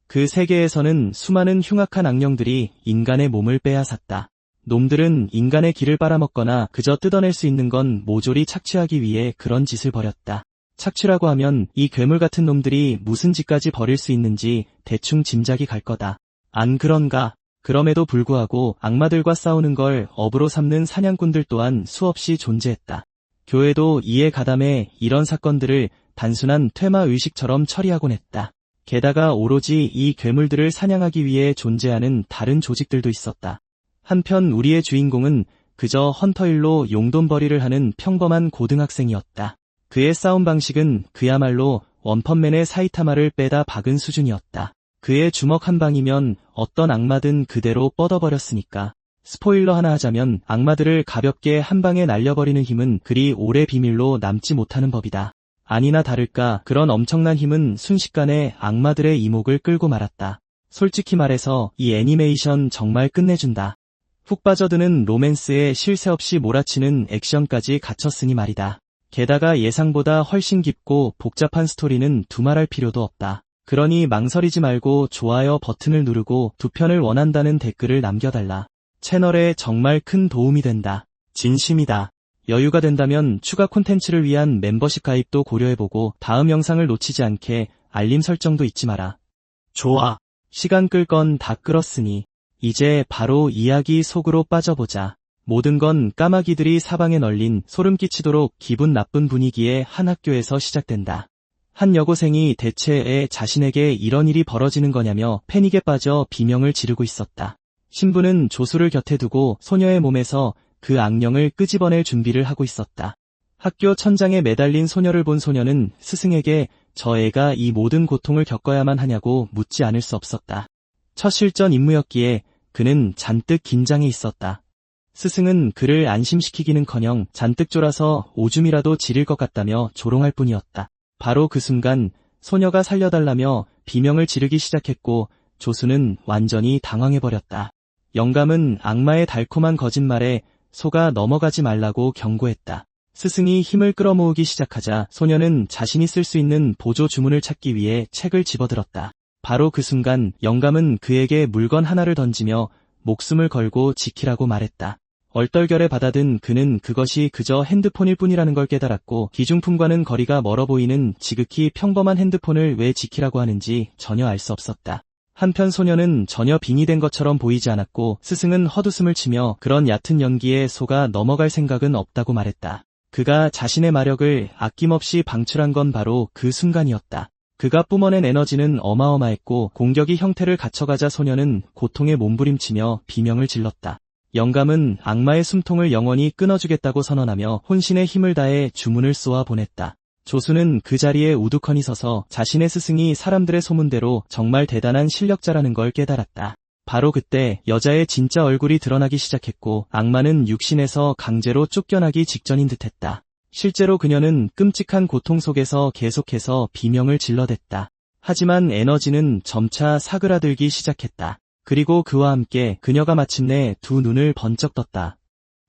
그 세계에서는 수많은 흉악한 악령들이 인간의 몸을 빼앗았다. 놈들은 인간의 기를 빨아먹거나 그저 뜯어낼 수 있는 건 모조리 착취하기 위해 그런 짓을 벌였다. 착취라고 하면 이 괴물 같은 놈들이 무슨 짓까지 벌일 수 있는지 대충 짐작이 갈 거다. 안 그런가? 그럼에도 불구하고 악마들과 싸우는 걸 업으로 삼는 사냥꾼들 또한 수없이 존재했다. 교회도 이에 가담해 이런 사건들을 단순한 퇴마 의식처럼 처리하곤 했다. 게다가 오로지 이 괴물들을 사냥하기 위해 존재하는 다른 조직들도 있었다. 한편 우리의 주인공은 그저 헌터일로 용돈벌이를 하는 평범한 고등학생이었다. 그의 싸움 방식은 그야말로 원펀맨의 사이타마를 빼다 박은 수준이었다. 그의 주먹 한 방이면 어떤 악마든 그대로 뻗어버렸으니까. 스포일러 하나 하자면 악마들을 가볍게 한 방에 날려버리는 힘은 그리 오래 비밀로 남지 못하는 법이다. 아니나 다를까 그런 엄청난 힘은 순식간에 악마들의 이목을 끌고 말았다. 솔직히 말해서 이 애니메이션 정말 끝내준다. 훅 빠져드는 로맨스에 쉴 새 없이 몰아치는 액션까지 갖췄으니 말이다. 게다가 예상보다 훨씬 깊고 복잡한 스토리는 두말할 필요도 없다. 그러니 망설이지 말고 좋아요 버튼을 누르고 두 편을 원한다는 댓글을 남겨달라. 채널에 정말 큰 도움이 된다. 진심이다. 여유가 된다면 추가 콘텐츠를 위한 멤버십 가입도 고려해보고 다음 영상을 놓치지 않게 알림 설정도 잊지 마라. 좋아. 시간 끌 건 다 끌었으니 이제 바로 이야기 속으로 빠져보자. 모든 건 까마귀들이 사방에 널린 소름 끼치도록 기분 나쁜 분위기의 한 학교에서 시작된다. 한 여고생이 대체 자신에게 이런 일이 벌어지는 거냐며 패닉에 빠져 비명을 지르고 있었다. 신부는 조수를 곁에 두고 소녀의 몸에서 그 악령을 끄집어낼 준비를 하고 있었다. 학교 천장에 매달린 소녀를 본 소녀는 스승에게 저 애가 이 모든 고통을 겪어야만 하냐고 묻지 않을 수 없었다. 첫 실전 임무였기에 그는 잔뜩 긴장해 있었다. 스승은 그를 안심시키기는커녕 잔뜩 쫄아서 오줌이라도 지릴 것 같다며 조롱할 뿐이었다. 바로 그 순간 소녀가 살려달라며 비명을 지르기 시작했고 조수는 완전히 당황해버렸다. 영감은 악마의 달콤한 거짓말에 속아 넘어가지 말라고 경고했다. 스승이 힘을 끌어모으기 시작하자 소녀는 자신이 쓸 수 있는 보조 주문을 찾기 위해 책을 집어들었다. 바로 그 순간 영감은 그에게 물건 하나를 던지며 목숨을 걸고 지키라고 말했다. 얼떨결에 받아든 그는 그것이 그저 핸드폰일 뿐이라는 걸 깨달았고 기중품과는 거리가 멀어 보이는 지극히 평범한 핸드폰을 왜 지키라고 하는지 전혀 알 수 없었다. 한편 소녀는 전혀 빙의된 것처럼 보이지 않았고 스승은 헛웃음을 치며 그런 얕은 연기에 속아 넘어갈 생각은 없다고 말했다. 그가 자신의 마력을 아낌없이 방출한 건 바로 그 순간이었다. 그가 뿜어낸 에너지는 어마어마했고 공격이 형태를 갖춰가자 소녀는 고통에 몸부림치며 비명을 질렀다. 영감은 악마의 숨통을 영원히 끊어주겠다고 선언하며 혼신의 힘을 다해 주문을 쏘아 보냈다. 조수는 그 자리에 우두커니 서서 자신의 스승이 사람들의 소문대로 정말 대단한 실력자라는 걸 깨달았다. 바로 그때 여자의 진짜 얼굴이 드러나기 시작했고 악마는 육신에서 강제로 쫓겨나기 직전인 듯했다. 실제로 그녀는 끔찍한 고통 속에서 계속해서 비명을 질러댔다. 하지만 에너지는 점차 사그라들기 시작했다. 그리고 그와 함께 그녀가 마침내 두 눈을 번쩍 떴다.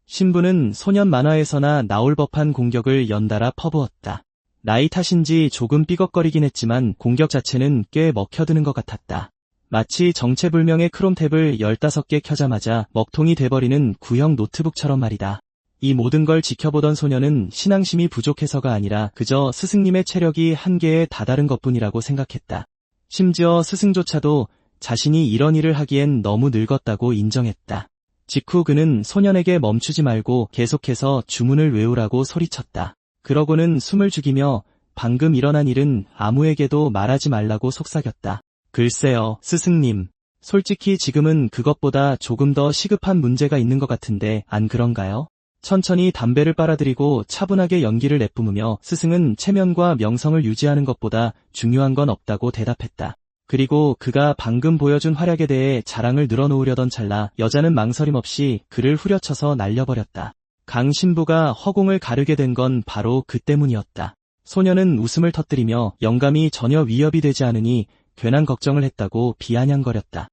신부는 소년 만화에서나 나올 법한 공격을 연달아 퍼부었다. 나이 탓인지 조금 삐걱거리긴 했지만 공격 자체는 꽤 먹혀드는 것 같았다. 마치 정체불명의 크롬탭을 15개 켜자마자 먹통이 돼버리는 구형 노트북처럼 말이다. 이 모든 걸 지켜보던 소녀는 신앙심이 부족해서가 아니라 그저 스승님의 체력이 한계에 다다른 것뿐이라고 생각했다. 심지어 스승조차도 자신이 이런 일을 하기엔 너무 늙었다고 인정했다. 직후 그는 소년에게 멈추지 말고 계속해서 주문을 외우라고 소리쳤다. 그러고는 숨을 죽이며 방금 일어난 일은 아무에게도 말하지 말라고 속삭였다. 글쎄요, 스승님. 솔직히 지금은 그것보다 조금 더 시급한 문제가 있는 것 같은데 안 그런가요? 천천히 담배를 빨아들이고 차분하게 연기를 내뿜으며 스승은 체면과 명성을 유지하는 것보다 중요한 건 없다고 대답했다. 그리고 그가 방금 보여준 활약에 대해 자랑을 늘어놓으려던 찰나 여자는 망설임 없이 그를 후려쳐서 날려버렸다. 강 신부가 허공을 가르게 된 건 바로 그 때문이었다. 소녀는 웃음을 터뜨리며 영감이 전혀 위협이 되지 않으니 괜한 걱정을 했다고 비아냥거렸다.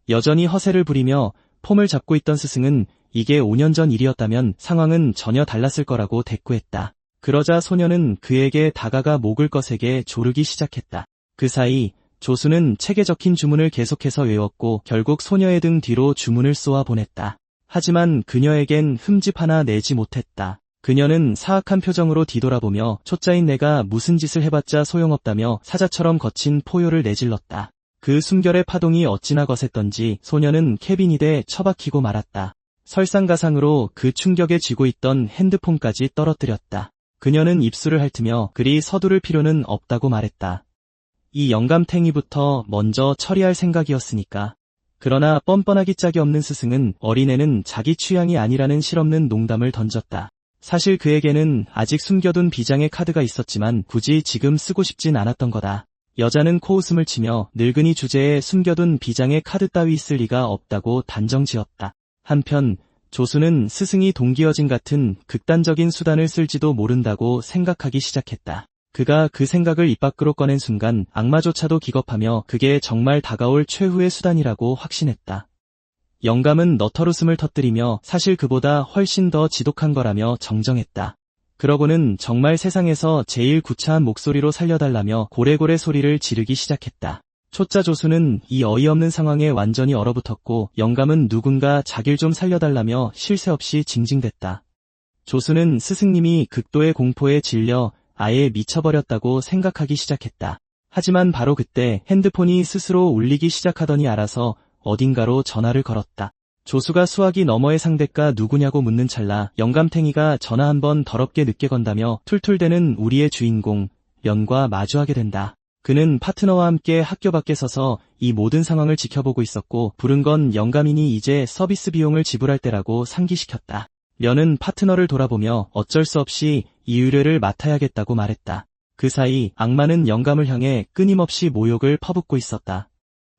여전히 허세를 부리며 폼을 잡고 있던 스승은 이게 5년 전 일이었다면 상황은 전혀 달랐을 거라고 대꾸했다. 그러자 소녀는 그에게 다가가 목을 거세게 조르기 시작했다. 그 사이 조수는 책에 적힌 주문을 계속해서 외웠고 결국 소녀의 등 뒤로 주문을 쏘아 보냈다. 하지만 그녀에겐 흠집 하나 내지 못했다. 그녀는 사악한 표정으로 뒤돌아보며 초짜인 내가 무슨 짓을 해봤자 소용없다며 사자처럼 거친 포효를 내질렀다. 그 숨결의 파동이 어찌나 거셌던지 소녀는 캐비닛에 처박히고 말았다. 설상가상으로 그 충격에 쥐고 있던 핸드폰까지 떨어뜨렸다. 그녀는 입술을 핥으며 그리 서두를 필요는 없다고 말했다. 이 영감탱이부터 먼저 처리할 생각이었으니까. 그러나 뻔뻔하기 짝이 없는 스승은 어린애는 자기 취향이 아니라는 실없는 농담을 던졌다. 사실 그에게는 아직 숨겨둔 비장의 카드가 있었지만 굳이 지금 쓰고 싶진 않았던 거다. 여자는 코웃음을 치며 늙은이 주제에 숨겨둔 비장의 카드 따위 있을 리가 없다고 단정지었다. 한편 조수는 스승이 동기어진 같은 극단적인 수단을 쓸지도 모른다고 생각하기 시작했다. 그가 그 생각을 입 밖으로 꺼낸 순간 악마조차도 기겁하며 그게 정말 다가올 최후의 수단이라고 확신했다. 영감은 너털웃음을 터뜨리며 사실 그보다 훨씬 더 지독한 거라며 정정했다. 그러고는 정말 세상에서 제일 구차한 목소리로 살려달라며 고래고래 소리를 지르기 시작했다. 초짜 조수는 이 어이없는 상황에 완전히 얼어붙었고 영감은 누군가 자길 좀 살려달라며 쉴 새 없이 징징댔다. 조수는 스승님이 극도의 공포에 질려 아예 미쳐버렸다고 생각하기 시작했다. 하지만 바로 그때 핸드폰이 스스로 울리기 시작하더니 알아서 어딘가로 전화를 걸었다. 조수가 수화기 너머의 상대가 누구냐고 묻는 찰나 영감탱이가 전화 한번 더럽게 늦게 건다며 툴툴대는 우리의 주인공 연과 마주하게 된다. 그는 파트너와 함께 학교 밖에 서서 이 모든 상황을 지켜보고 있었고 부른 건 영감이니 이제 서비스 비용을 지불할 때라고 상기시켰다. 연은 파트너를 돌아보며 어쩔 수 없이 이 의뢰를 맡아야겠다고 말했다. 그 사이 악마는 영감을 향해 끊임없이 모욕을 퍼붓고 있었다.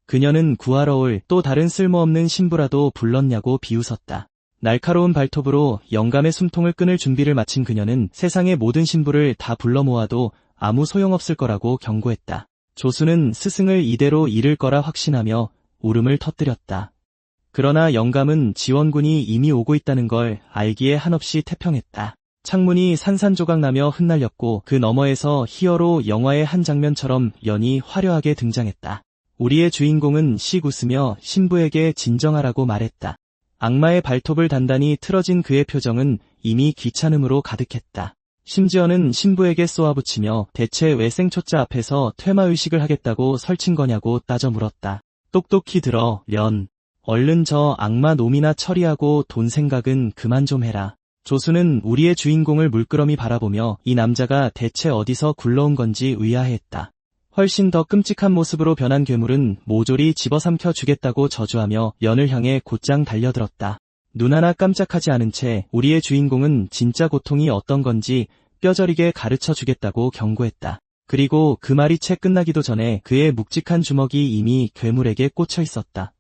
그녀는 구하러 올 또 다른 쓸모없는 신부라도 불렀냐고 비웃었다. 날카로운 발톱으로 영감의 숨통을 끊을 준비를 마친 그녀는 세상의 모든 신부를 다 불러 모아도 아무 소용없을 거라고 경고했다. 조수는 스승을 이대로 잃을 거라 확신하며 울음을 터뜨렸다. 그러나 영감은 지원군이 이미 오고 있다는 걸 알기에 한없이 태평했다. 창문이 산산조각 나며 흩날렸고 그 너머에서 히어로 영화의 한 장면처럼 연이 화려하게 등장했다. 우리의 주인공은 씩 웃으며 신부에게 진정하라고 말했다. 악마의 발톱을 단단히 틀어진 그의 표정은 이미 귀찮음으로 가득했다. 심지어는 신부에게 쏘아붙이며 대체 왜 생초짜 앞에서 퇴마의식을 하겠다고 설친 거냐고 따져 물었다. 똑똑히 들어, 련. 얼른 저 악마 놈이나 처리하고 돈 생각은 그만 좀 해라. 조수는 우리의 주인공을 물끄러미 바라보며 이 남자가 대체 어디서 굴러온 건지 의아해했다. 훨씬 더 끔찍한 모습으로 변한 괴물은 모조리 집어삼켜 주겠다고 저주하며 연을 향해 곧장 달려들었다. 눈 하나 깜짝하지 않은 채 우리의 주인공은 진짜 고통이 어떤 건지 뼈저리게 가르쳐 주겠다고 경고했다. 그리고 그 말이 채 끝나기도 전에 그의 묵직한 주먹이 이미 괴물에게 꽂혀 있었다.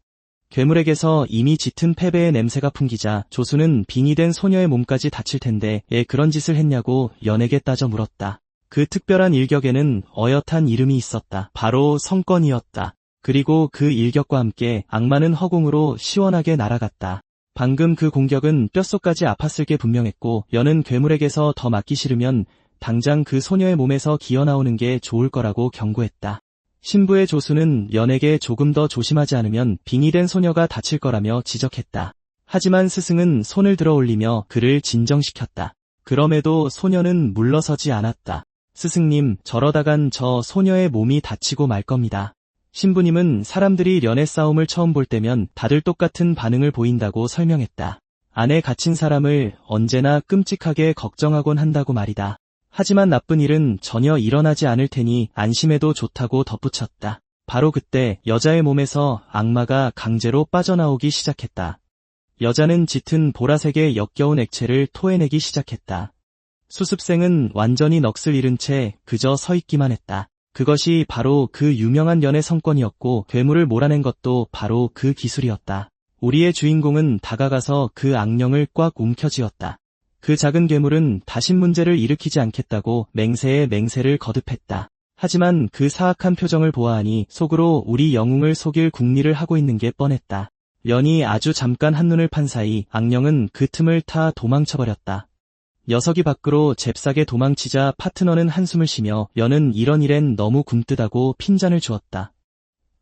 괴물에게서 이미 짙은 패배의 냄새가 풍기자 조수는 빙의된 소녀의 몸까지 다칠 텐데 왜 그런 짓을 했냐고 연에게 따져 물었다. 그 특별한 일격에는 어엿한 이름이 있었다. 바로 성권이었다. 그리고 그 일격과 함께 악마는 허공으로 시원하게 날아갔다. 방금 그 공격은 뼛속까지 아팠을 게 분명했고 연은 괴물에게서 더 맞기 싫으면 당장 그 소녀의 몸에서 기어나오는 게 좋을 거라고 경고했다. 신부의 조수는 연에게 조금 더 조심하지 않으면 빙의된 소녀가 다칠 거라며 지적했다. 하지만 스승은 손을 들어 올리며 그를 진정시켰다. 그럼에도 소녀는 물러서지 않았다. 스승님, 저러다간 저 소녀의 몸이 다치고 말 겁니다. 신부님은 사람들이 연애 싸움을 처음 볼 때면 다들 똑같은 반응을 보인다고 설명했다. 안에 갇힌 사람을 언제나 끔찍하게 걱정하곤 한다고 말이다. 하지만 나쁜 일은 전혀 일어나지 않을 테니 안심해도 좋다고 덧붙였다. 바로 그때 여자의 몸에서 악마가 강제로 빠져나오기 시작했다. 여자는 짙은 보라색의 역겨운 액체를 토해내기 시작했다. 수습생은 완전히 넋을 잃은 채 그저 서 있기만 했다. 그것이 바로 그 유명한 연의 성권이었고 괴물을 몰아낸 것도 바로 그 기술이었다. 우리의 주인공은 다가가서 그 악령을 꽉 움켜쥐었다. 그 작은 괴물은 다신 문제를 일으키지 않겠다고 맹세에 맹세를 거듭했다. 하지만 그 사악한 표정을 보아하니 속으로 우리 영웅을 속일 궁리를 하고 있는 게 뻔했다. 연이 아주 잠깐 한눈을 판 사이 악령은 그 틈을 타 도망쳐버렸다. 녀석이 밖으로 잽싸게 도망치자 파트너는 한숨을 쉬며 연은 이런 일엔 너무 굼뜨다고 핀잔을 주었다.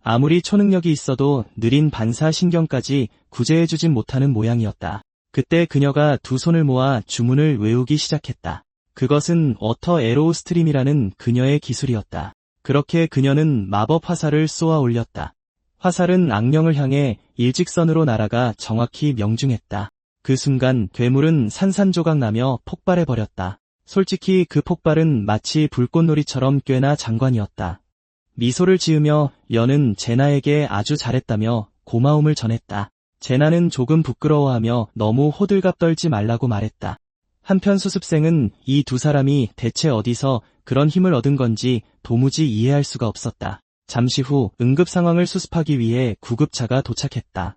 아무리 초능력이 있어도 느린 반사신경까지 구제해주진 못하는 모양이었다. 그때 그녀가 두 손을 모아 주문을 외우기 시작했다. 그것은 워터 에로우 스트림이라는 그녀의 기술이었다. 그렇게 그녀는 마법 화살을 쏘아 올렸다. 화살은 악령을 향해 일직선으로 날아가 정확히 명중했다. 그 순간 괴물은 산산조각 나며 폭발해버렸다. 솔직히 그 폭발은 마치 불꽃놀이처럼 꽤나 장관이었다. 미소를 지으며 연은 제나에게 아주 잘했다며 고마움을 전했다. 제나는 조금 부끄러워하며 너무 호들갑 떨지 말라고 말했다. 한편 수습생은 이 두 사람이 대체 어디서 그런 힘을 얻은 건지 도무지 이해할 수가 없었다. 잠시 후 응급 상황을 수습하기 위해 구급차가 도착했다.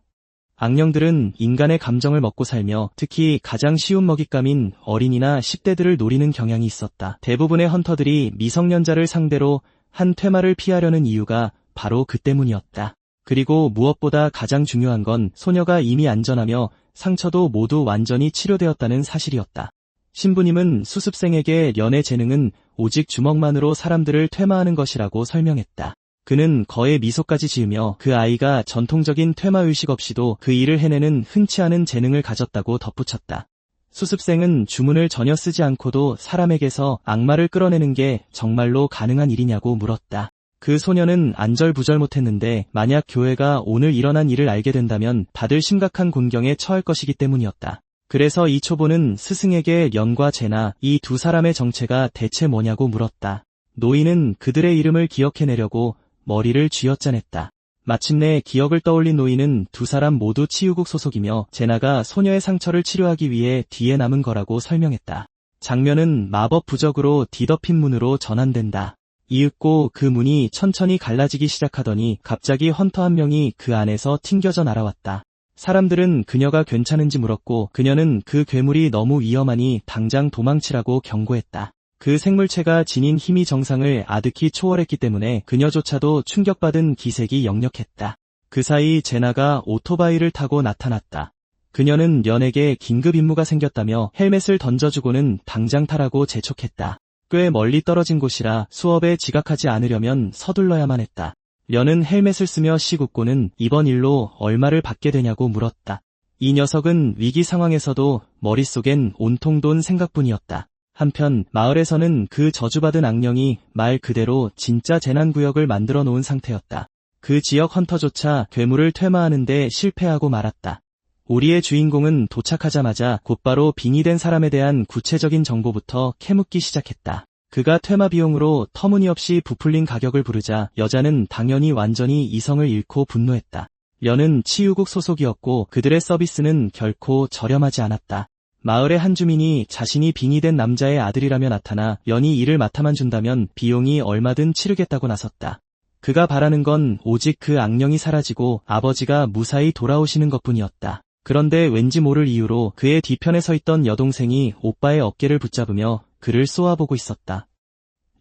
악령들은 인간의 감정을 먹고 살며 특히 가장 쉬운 먹잇감인 어린이나 10대들을 노리는 경향이 있었다. 대부분의 헌터들이 미성년자를 상대로 한 퇴마를 피하려는 이유가 바로 그 때문이었다. 그리고 무엇보다 가장 중요한 건 소녀가 이미 안전하며 상처도 모두 완전히 치료되었다는 사실이었다. 신부님은 수습생에게 연의 재능은 오직 주먹만으로 사람들을 퇴마하는 것이라고 설명했다. 그는 거의 미소까지 지으며 그 아이가 전통적인 퇴마의식 없이도 그 일을 해내는 흔치 않은 재능을 가졌다고 덧붙였다. 수습생은 주문을 전혀 쓰지 않고도 사람에게서 악마를 끌어내는 게 정말로 가능한 일이냐고 물었다. 그 소녀는 안절부절 못했는데 만약 교회가 오늘 일어난 일을 알게 된다면 다들 심각한 곤경에 처할 것이기 때문이었다. 그래서 이 초보는 스승에게 연과 제나 이 두 사람의 정체가 대체 뭐냐고 물었다. 노인은 그들의 이름을 기억해내려고 머리를 쥐어짜냈다. 마침내 기억을 떠올린 노인은 두 사람 모두 치유국 소속이며 제나가 소녀의 상처를 치료하기 위해 뒤에 남은 거라고 설명했다. 장면은 마법 부적으로 뒤덮인 문으로 전환된다. 이윽고 그 문이 천천히 갈라지기 시작하더니 갑자기 헌터 한 명이 그 안에서 튕겨져 날아왔다. 사람들은 그녀가 괜찮은지 물었고 그녀는 그 괴물이 너무 위험하니 당장 도망치라고 경고했다. 그 생물체가 지닌 힘이 정상을 아득히 초월했기 때문에 그녀조차도 충격받은 기색이 역력했다. 그 사이 제나가 오토바이를 타고 나타났다. 그녀는 연에게 긴급 임무가 생겼다며 헬멧을 던져주고는 당장 타라고 재촉했다. 꽤 멀리 떨어진 곳이라 수업에 지각하지 않으려면 서둘러야만 했다. 연은 헬멧을 쓰며 씩 웃고는 이번 일로 얼마를 받게 되냐고 물었다. 이 녀석은 위기 상황에서도 머릿속엔 온통 돈 생각뿐이었다. 한편 마을에서는 그 저주받은 악령이 말 그대로 진짜 재난구역을 만들어 놓은 상태였다. 그 지역 헌터조차 괴물을 퇴마하는 데 실패하고 말았다. 우리의 주인공은 도착하자마자 곧바로 빙의된 사람에 대한 구체적인 정보부터 캐묻기 시작했다. 그가 퇴마 비용으로 터무니없이 부풀린 가격을 부르자 여자는 당연히 완전히 이성을 잃고 분노했다. 연은 치유국 소속이었고 그들의 서비스는 결코 저렴하지 않았다. 마을의 한 주민이 자신이 빙의된 남자의 아들이라며 나타나 연이 이를 맡아만 준다면 비용이 얼마든 치르겠다고 나섰다. 그가 바라는 건 오직 그 악령이 사라지고 아버지가 무사히 돌아오시는 것뿐이었다. 그런데 왠지 모를 이유로 그의 뒤편에 서 있던 여동생이 오빠의 어깨를 붙잡으며 그를 쏘아보고 있었다.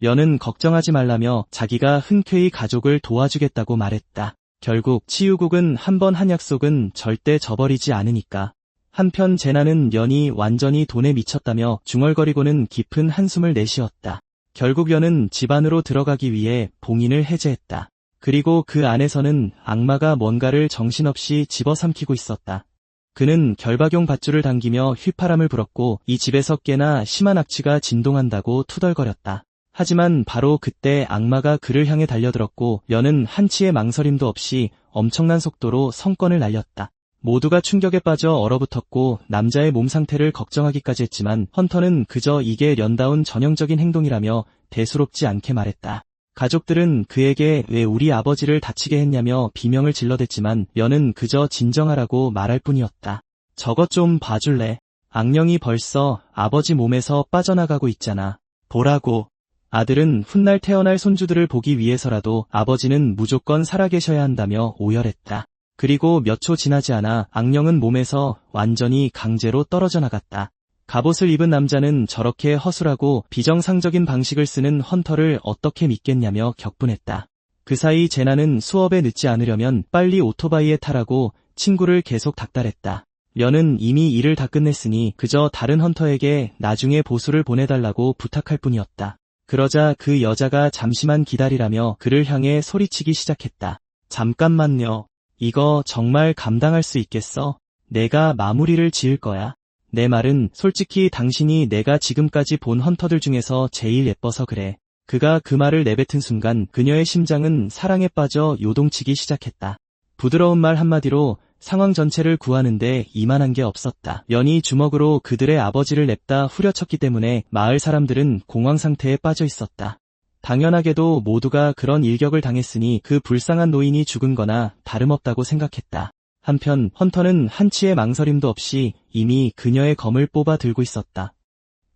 연은 걱정하지 말라며 자기가 흔쾌히 가족을 도와주겠다고 말했다. 결국 치유국은 한 번 한 약속은 절대 저버리지 않으니까. 한편 제나는 연이 완전히 돈에 미쳤다며 중얼거리고는 깊은 한숨을 내쉬었다. 결국 연은 집 안으로 들어가기 위해 봉인을 해제했다. 그리고 그 안에서는 악마가 뭔가를 정신없이 집어삼키고 있었다. 그는 결박용 밧줄을 당기며 휘파람을 불었고 이 집에서 꽤나 심한 악취가 진동한다고 투덜거렸다. 하지만 바로 그때 악마가 그를 향해 달려들었고 연은 한치의 망설임도 없이 엄청난 속도로 성권을 날렸다. 모두가 충격에 빠져 얼어붙었고 남자의 몸 상태를 걱정하기까지 했지만 헌터는 그저 이게 연다운 전형적인 행동이라며 대수롭지 않게 말했다. 가족들은 그에게 왜 우리 아버지를 다치게 했냐며 비명을 질러댔지만 연은 그저 진정하라고 말할 뿐이었다. 저것 좀 봐줄래? 악령이 벌써 아버지 몸에서 빠져나가고 있잖아. 보라고. 아들은 훗날 태어날 손주들을 보기 위해서라도 아버지는 무조건 살아계셔야 한다며 오열했다. 그리고 몇 초 지나지 않아 악령은 몸에서 완전히 강제로 떨어져 나갔다. 갑옷을 입은 남자는 저렇게 허술하고 비정상적인 방식을 쓰는 헌터를 어떻게 믿겠냐며 격분했다. 그 사이 제나는 수업에 늦지 않으려면 빨리 오토바이에 타라고 친구를 계속 닥달했다. 연은 이미 일을 다 끝냈으니 그저 다른 헌터에게 나중에 보수를 보내달라고 부탁할 뿐이었다. 그러자 그 여자가 잠시만 기다리라며 그를 향해 소리치기 시작했다. 잠깐만요. 이거 정말 감당할 수 있겠어? 내가 마무리를 지을 거야. 내 말은 솔직히 당신이 내가 지금까지 본 헌터들 중에서 제일 예뻐서 그래. 그가 그 말을 내뱉은 순간 그녀의 심장은 사랑에 빠져 요동치기 시작했다. 부드러운 말 한마디로 상황 전체를 구하는데 이만한 게 없었다. 연이 주먹으로 그들의 아버지를 냅다 후려쳤기 때문에 마을 사람들은 공황 상태에 빠져 있었다. 당연하게도 모두가 그런 일격을 당했으니 그 불쌍한 노인이 죽은 거나 다름없다고 생각했다. 한편 헌터는 한치의 망설임도 없이 이미 그녀의 검을 뽑아 들고 있었다.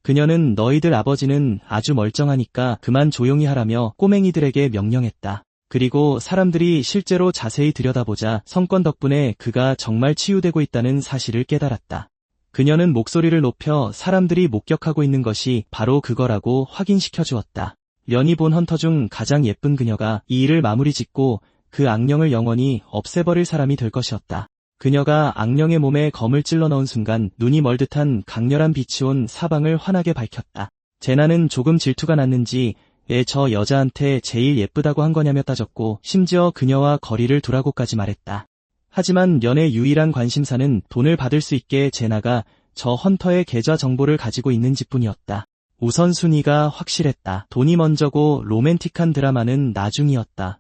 그녀는 너희들 아버지는 아주 멀쩡하니까 그만 조용히 하라며 꼬맹이들에게 명령했다. 그리고 사람들이 실제로 자세히 들여다보자 성권 덕분에 그가 정말 치유되고 있다는 사실을 깨달았다. 그녀는 목소리를 높여 사람들이 목격하고 있는 것이 바로 그거라고 확인시켜 주었다. 연이 본 헌터 중 가장 예쁜 그녀가 이 일을 마무리 짓고 그 악령을 영원히 없애버릴 사람이 될 것이었다. 그녀가 악령의 몸에 검을 찔러 넣은 순간 눈이 멀듯한 강렬한 빛이 온 사방을 환하게 밝혔다. 제나는 조금 질투가 났는지 왜 저 여자한테 제일 예쁘다고 한 거냐며 따졌고 심지어 그녀와 거리를 두라고까지 말했다. 하지만 연의 유일한 관심사는 돈을 받을 수 있게 제나가 저 헌터의 계좌 정보를 가지고 있는지 뿐이었다. 우선순위가 확실했다. 돈이 먼저고 로맨틱한 드라마는 나중이었다.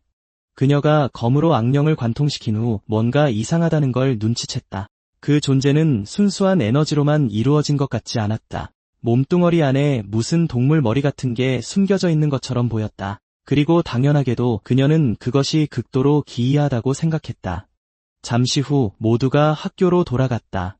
그녀가 검으로 악령을 관통시킨 후 뭔가 이상하다는 걸 눈치챘다. 그 존재는 순수한 에너지로만 이루어진 것 같지 않았다. 몸뚱어리 안에 무슨 동물 머리 같은 게 숨겨져 있는 것처럼 보였다. 그리고 당연하게도 그녀는 그것이 극도로 기이하다고 생각했다. 잠시 후 모두가 학교로 돌아갔다.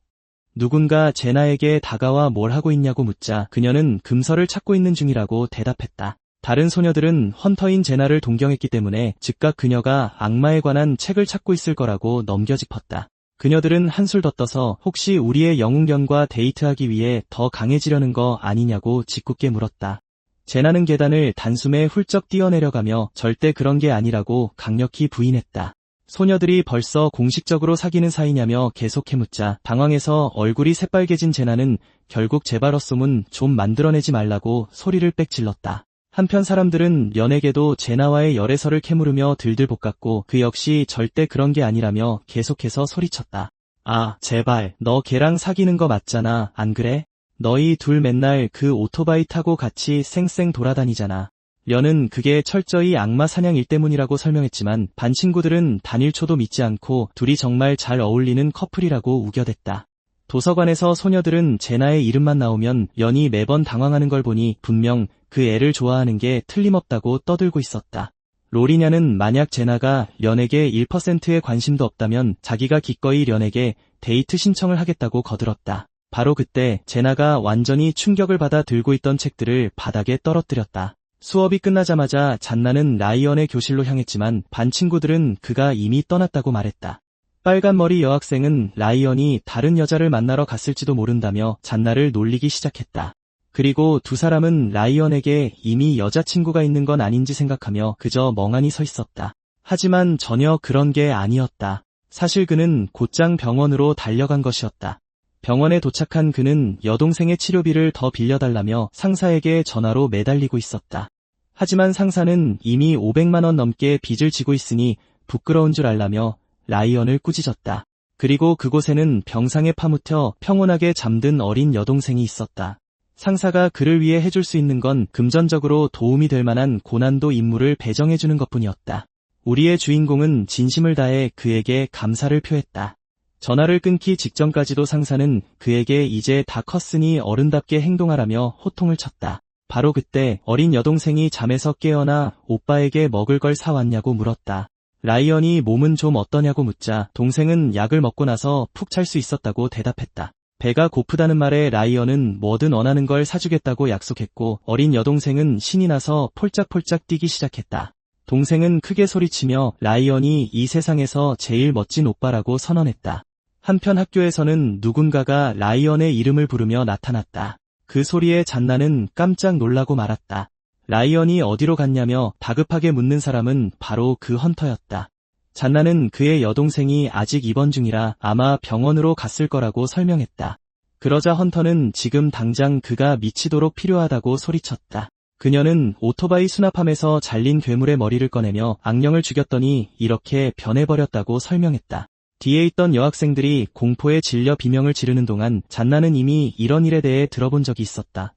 누군가 제나에게 다가와 뭘 하고 있냐고 묻자 그녀는 금서를 찾고 있는 중이라고 대답했다. 다른 소녀들은 헌터인 제나를 동경했기 때문에 즉각 그녀가 악마에 관한 책을 찾고 있을 거라고 넘겨짚었다. 그녀들은 한술 더 떠서 혹시 우리의 영웅견과 데이트하기 위해 더 강해지려는 거 아니냐고 짓궂게 물었다. 제나는 계단을 단숨에 훌쩍 뛰어내려가며 절대 그런 게 아니라고 강력히 부인했다. 소녀들이 벌써 공식적으로 사귀는 사이냐며 계속해 묻자 당황해서 얼굴이 새빨개진 제나는 결국 제발었소문 좀 만들어내지 말라고 소리를 빽 질렀다. 한편 사람들은 연에게도 제나와의 열애설을 캐물으며 들들 볶았고 그 역시 절대 그런 게 아니라며 계속해서 소리쳤다. 아, 제발, 너 걔랑 사귀는 거 맞잖아, 안 그래? 너희 둘 맨날 그 오토바이 타고 같이 쌩쌩 돌아다니잖아. 연은 그게 철저히 악마 사냥 일 때문이라고 설명했지만 반 친구들은 단일초도 믿지 않고 둘이 정말 잘 어울리는 커플이라고 우겨댔다. 도서관에서 소녀들은 제나의 이름만 나오면 연이 매번 당황하는 걸 보니 분명 그 애를 좋아하는 게 틀림없다고 떠들고 있었다. 로리냐는 만약 제나가 연에게 1%의 관심도 없다면 자기가 기꺼이 연에게 데이트 신청을 하겠다고 거들었다. 바로 그때 제나가 완전히 충격을 받아 들고 있던 책들을 바닥에 떨어뜨렸다. 수업이 끝나자마자 잔나는 라이언의 교실로 향했지만 반 친구들은 그가 이미 떠났다고 말했다. 빨간머리 여학생은 라이언이 다른 여자를 만나러 갔을지도 모른다며 잔나를 놀리기 시작했다. 그리고 두 사람은 라이언에게 이미 여자친구가 있는 건 아닌지 생각하며 그저 멍하니 서 있었다. 하지만 전혀 그런 게 아니었다. 사실 그는 곧장 병원으로 달려간 것이었다. 병원에 도착한 그는 여동생의 치료비를 더 빌려달라며 상사에게 전화로 매달리고 있었다. 하지만 상사는 이미 500만 원 넘게 빚을 지고 있으니 부끄러운 줄 알라며 라이언을 꾸짖었다. 그리고 그곳에는 병상에 파묻혀 평온하게 잠든 어린 여동생이 있었다. 상사가 그를 위해 해줄 수 있는 건 금전적으로 도움이 될 만한 고난도 임무를 배정해주는 것뿐이었다. 우리의 주인공은 진심을 다해 그에게 감사를 표했다. 전화를 끊기 직전까지도 상사는 그에게 이제 다 컸으니 어른답게 행동하라며 호통을 쳤다. 바로 그때 어린 여동생이 잠에서 깨어나 오빠에게 먹을 걸 사왔냐고 물었다. 라이언이 몸은 좀 어떠냐고 묻자 동생은 약을 먹고 나서 푹 잘 수 있었다고 대답했다. 배가 고프다는 말에 라이언은 뭐든 원하는 걸 사주겠다고 약속했고 어린 여동생은 신이 나서 폴짝폴짝 뛰기 시작했다. 동생은 크게 소리치며 라이언이 이 세상에서 제일 멋진 오빠라고 선언했다. 한편 학교에서는 누군가가 라이언의 이름을 부르며 나타났다. 그 소리에 잔나는 깜짝 놀라고 말았다. 라이언이 어디로 갔냐며 다급하게 묻는 사람은 바로 그 헌터였다. 잔나는 그의 여동생이 아직 입원 중이라 아마 병원으로 갔을 거라고 설명했다. 그러자 헌터는 지금 당장 그가 미치도록 필요하다고 소리쳤다. 그녀는 오토바이 수납함에서 잘린 괴물의 머리를 꺼내며 악령을 죽였더니 이렇게 변해버렸다고 설명했다. 뒤에 있던 여학생들이 공포에 질려 비명을 지르는 동안 잔나는 이미 이런 일에 대해 들어본 적이 있었다.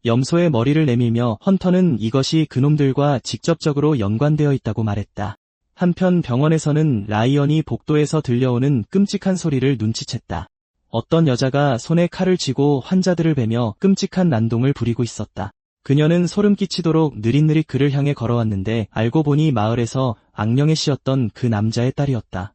염소의 머리를 내밀며 헌터는 이것이 그놈들과 직접적으로 연관되어 있다고 말했다. 한편 병원에서는 라이언이 복도에서 들려오는 끔찍한 소리를 눈치챘다. 어떤 여자가 손에 칼을 쥐고 환자들을 베며 끔찍한 난동을 부리고 있었다. 그녀는 소름 끼치도록 느릿느릿 그를 향해 걸어왔는데 알고 보니 마을에서 악령에 씌었던 그 남자의 딸이었다.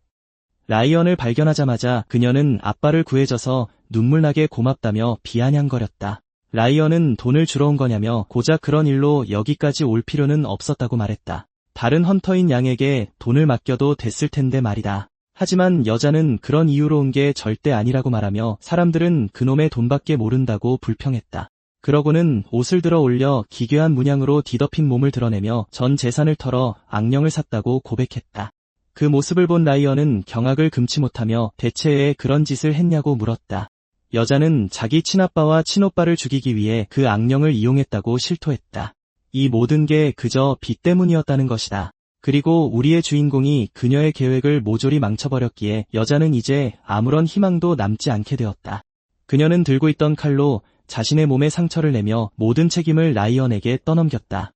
라이언을 발견하자마자 그녀는 아빠를 구해줘서 눈물나게 고맙다며 비아냥거렸다. 라이언은 돈을 주러 온 거냐며 고작 그런 일로 여기까지 올 필요는 없었다고 말했다. 다른 헌터인 양에게 돈을 맡겨도 됐을 텐데 말이다. 하지만 여자는 그런 이유로 온 게 절대 아니라고 말하며 사람들은 그놈의 돈밖에 모른다고 불평했다. 그러고는 옷을 들어 올려 기괴한 문양으로 뒤덮인 몸을 드러내며 전 재산을 털어 악령을 샀다고 고백했다. 그 모습을 본 라이언은 경악을 금치 못하며 대체 왜 그런 짓을 했냐고 물었다. 여자는 자기 친아빠와 친오빠를 죽이기 위해 그 악령을 이용했다고 실토했다. 이 모든 게 그저 빚 때문이었다는 것이다. 그리고 우리의 주인공이 그녀의 계획을 모조리 망쳐버렸기에 여자는 이제 아무런 희망도 남지 않게 되었다. 그녀는 들고 있던 칼로 자신의 몸에 상처를 내며 모든 책임을 라이언에게 떠넘겼다.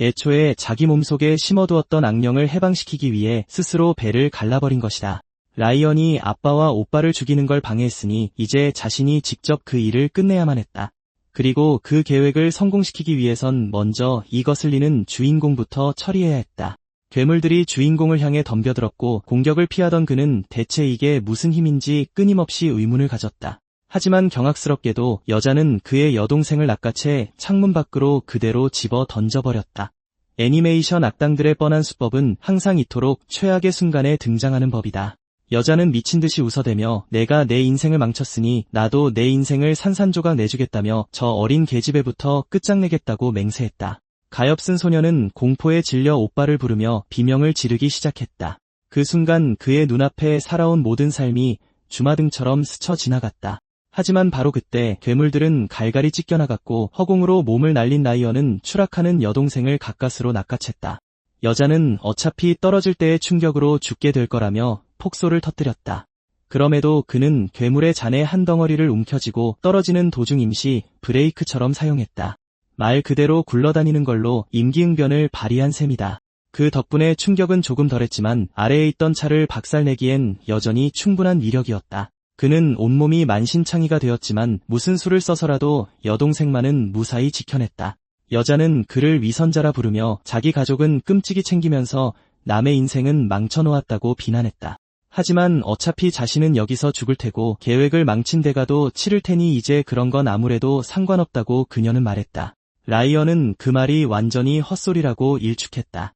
애초에 자기 몸속에 심어두었던 악령을 해방시키기 위해 스스로 배를 갈라버린 것이다. 라이언이 아빠와 오빠를 죽이는 걸 방해했으니 이제 자신이 직접 그 일을 끝내야만 했다. 그리고 그 계획을 성공시키기 위해선 먼저 이 거슬리는 주인공부터 처리해야 했다. 괴물들이 주인공을 향해 덤벼들었고 공격을 피하던 그는 대체 이게 무슨 힘인지 끊임없이 의문을 가졌다. 하지만 경악스럽게도 여자는 그의 여동생을 낚아채 창문 밖으로 그대로 집어 던져버렸다. 애니메이션 악당들의 뻔한 수법은 항상 이토록 최악의 순간에 등장하는 법이다. 여자는 미친 듯이 웃어대며 내가 내 인생을 망쳤으니 나도 내 인생을 산산조각 내주겠다며 저 어린 계집애부터 끝장내겠다고 맹세했다. 가엾은 소녀는 공포에 질려 오빠를 부르며 비명을 지르기 시작했다. 그 순간 그의 눈앞에 살아온 모든 삶이 주마등처럼 스쳐 지나갔다. 하지만 바로 그때 괴물들은 갈갈이 찢겨나갔고 허공으로 몸을 날린 라이언은 추락하는 여동생을 가까스로 낚아챘다. 여자는 어차피 떨어질 때의 충격으로 죽게 될 거라며 폭소를 터뜨렸다. 그럼에도 그는 괴물의 잔에 한 덩어리를 움켜쥐고 떨어지는 도중 임시 브레이크처럼 사용했다. 말 그대로 굴러다니는 걸로 임기응변을 발휘한 셈이다. 그 덕분에 충격은 조금 덜했지만 아래에 있던 차를 박살내기엔 여전히 충분한 위력이었다. 그는 온몸이 만신창이가 되었지만 무슨 수를 써서라도 여동생만은 무사히 지켜냈다. 여자는 그를 위선자라 부르며 자기 가족은 끔찍이 챙기면서 남의 인생은 망쳐놓았다고 비난했다. 하지만 어차피 자신은 여기서 죽을 테고 계획을 망친 대가도 치를 테니 이제 그런 건 아무래도 상관없다고 그녀는 말했다. 라이언은 그 말이 완전히 헛소리라고 일축했다.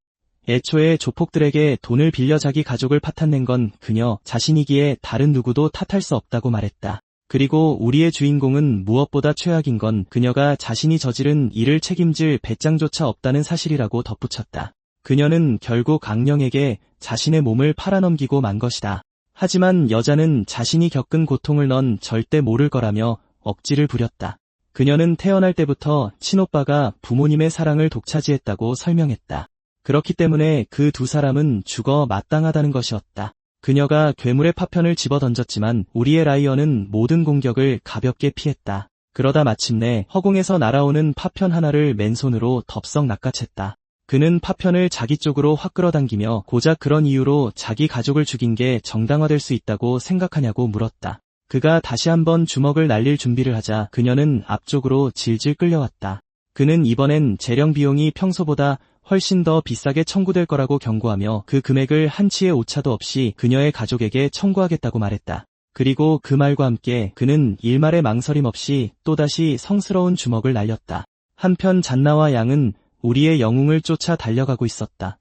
애초에 조폭들에게 돈을 빌려 자기 가족을 파탄낸 건 그녀 자신이기에 다른 누구도 탓할 수 없다고 말했다. 그리고 우리의 주인공은 무엇보다 최악인 건 그녀가 자신이 저지른 일을 책임질 배짱조차 없다는 사실이라고 덧붙였다. 그녀는 결국 악령에게 자신의 몸을 팔아넘기고 만 것이다. 하지만 여자는 자신이 겪은 고통을 넌 절대 모를 거라며 억지를 부렸다. 그녀는 태어날 때부터 친오빠가 부모님의 사랑을 독차지했다고 설명했다. 그렇기 때문에 그 두 사람은 죽어 마땅하다는 것이었다. 그녀가 괴물의 파편을 집어던졌지만 우리의 라이언은 모든 공격을 가볍게 피했다. 그러다 마침내 허공에서 날아오는 파편 하나를 맨손으로 덥석 낚아챘다. 그는 파편을 자기 쪽으로 확 끌어당기며 고작 그런 이유로 자기 가족을 죽인 게 정당화될 수 있다고 생각하냐고 물었다. 그가 다시 한번 주먹을 날릴 준비를 하자 그녀는 앞쪽으로 질질 끌려왔다. 그는 이번엔 재령 비용이 평소보다 훨씬 더 비싸게 청구될 거라고 경고하며 그 금액을 한치의 오차도 없이 그녀의 가족에게 청구하겠다고 말했다. 그리고 그 말과 함께 그는 일말의 망설임 없이 또다시 성스러운 주먹을 날렸다. 한편 잔나와 양은 우리의 영웅을 쫓아 달려가고 있었다.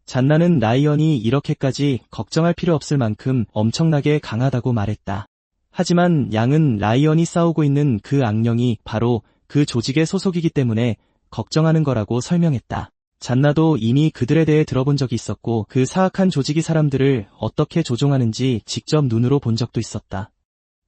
잔나는 라이언이 이렇게까지 걱정할 필요 없을 만큼 엄청나게 강하다고 말했다. 하지만 양은 라이언이 싸우고 있는 그 악령이 바로 그 조직의 소속이기 때문에 걱정하는 거라고 설명했다. 잔나도 이미 그들에 대해 들어본 적이 있었고 그 사악한 조직이 사람들을 어떻게 조종하는지 직접 눈으로 본 적도 있었다.